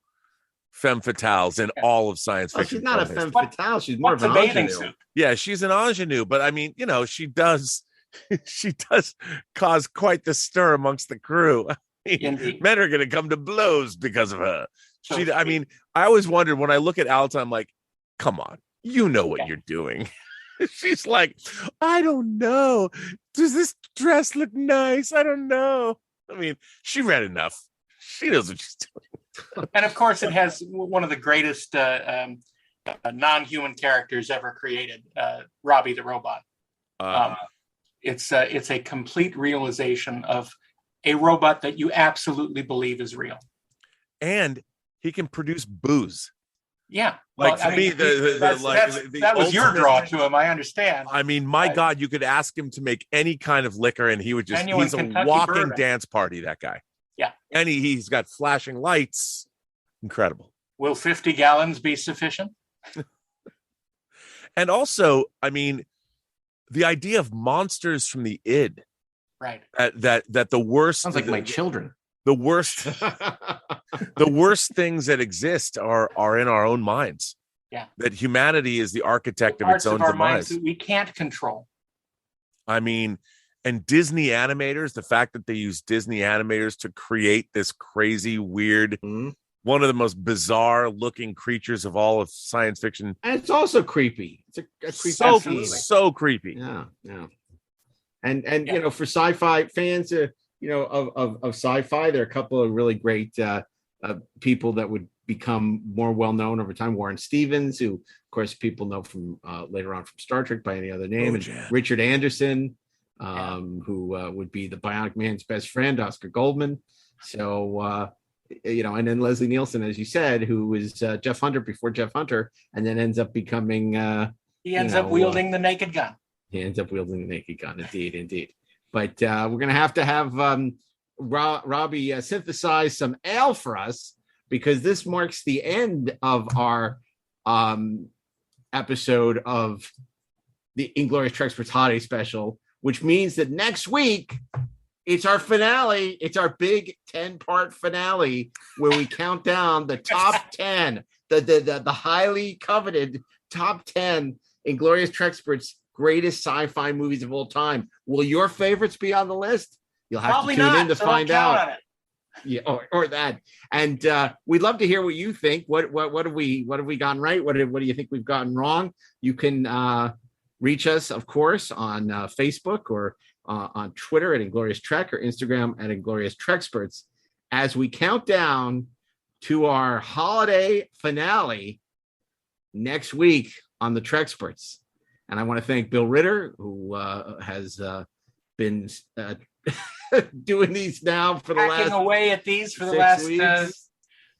femme fatales in all of science fiction. She's not a femme fatale. She's more of an ingenue. Yeah, she's an ingenue, but she does cause quite the stir amongst the crew. Men are going to come to blows because of her. I always wondered when I look at ALTMAN, I'm like, come on, you know what you're doing. She's like, I don't know. Does this dress look nice? I don't know. I mean, she read enough. She knows what she's doing. And of course, it has one of the greatest non-human characters ever created, Robbie the robot. It's a complete realization of a robot that you absolutely believe is real. And he can produce booze. Yeah. Like, well, to me, that was your draw to him. I understand. I mean, my God, you could ask him to make any kind of liquor and he would just, Genuine he's a Kentucky walking bourbon. dance party, that guy. Yeah. And he's got flashing lights. Incredible. Will 50 gallons be sufficient? And also, I mean, the idea of monsters from the id. Right. That the worst. Sounds like my children. The worst. The worst things that exist are in our own minds. Yeah. That humanity is the architect of Parts its own of our minds demise. that we can't control. I mean, and Disney animators, the fact that they use Disney animators to create this crazy, weird, one of the most bizarre looking creatures of all of science fiction. And it's also creepy. It's a creepy. So creepy. Yeah. And you know, for sci-fi fans, of sci-fi, there are a couple of really great people that would become more well-known over time. Warren Stevens, who, of course, people know from later on from Star Trek by any other name, and Richard Anderson, who would be the Bionic Man's best friend, Oscar Goldman. So, and then Leslie Nielsen, as you said, who was Jeff Hunter before Jeff Hunter, and then ends up becoming... he ends up wielding the naked gun. He ends up wielding the naked gun, indeed. But we're going to have Robbie synthesize some ale for us, because this marks the end of our episode of the Inglorious Treksperts Holiday Special, which means that next week it's our finale. It's our big 10-part finale where we count down the top 10, the highly coveted top 10 Inglorious Treksperts greatest sci-fi movies of all time. Will your favorites be on the list? You'll have Probably to tune not, in to so find don't count out. on it. Yeah, or that. And we'd love to hear what you think. What have we gotten right? What do you think we've gotten wrong? You can reach us, of course, on Facebook or on Twitter at Inglorious Trek, or Instagram at Inglorious Treksperts, as we count down to our holiday finale next week on the Treksperts. And I want to thank Bill Ritter, who has been doing these now for the Hacking last away at these for the 6 last weeks,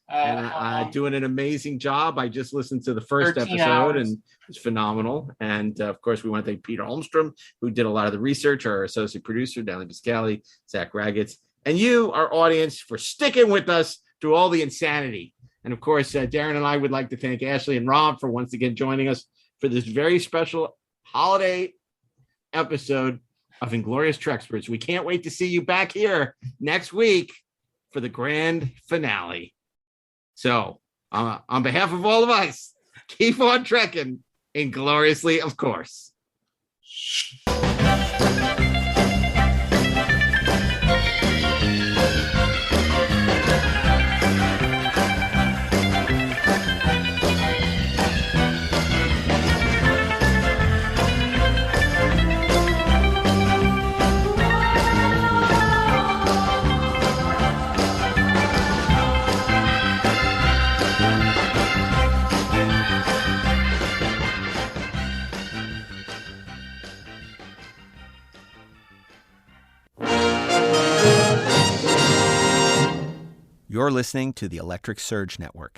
and doing an amazing job. I just listened to the first 13 episode hours. and it's phenomenal. And of course, we want to thank Peter Holmstrom, who did a lot of the research, our associate producer, Dally Biscali, Zach Raggett, and you, our audience, for sticking with us through all the insanity. And of course, Darren and I would like to thank Ashley and Rob for once again joining us for this very special holiday episode of Inglorious Treksperts. We can't wait to see you back here next week for the grand finale. So, on behalf of all of us, keep on trekking ingloriously, of course. You're listening to the Electric Surge Network.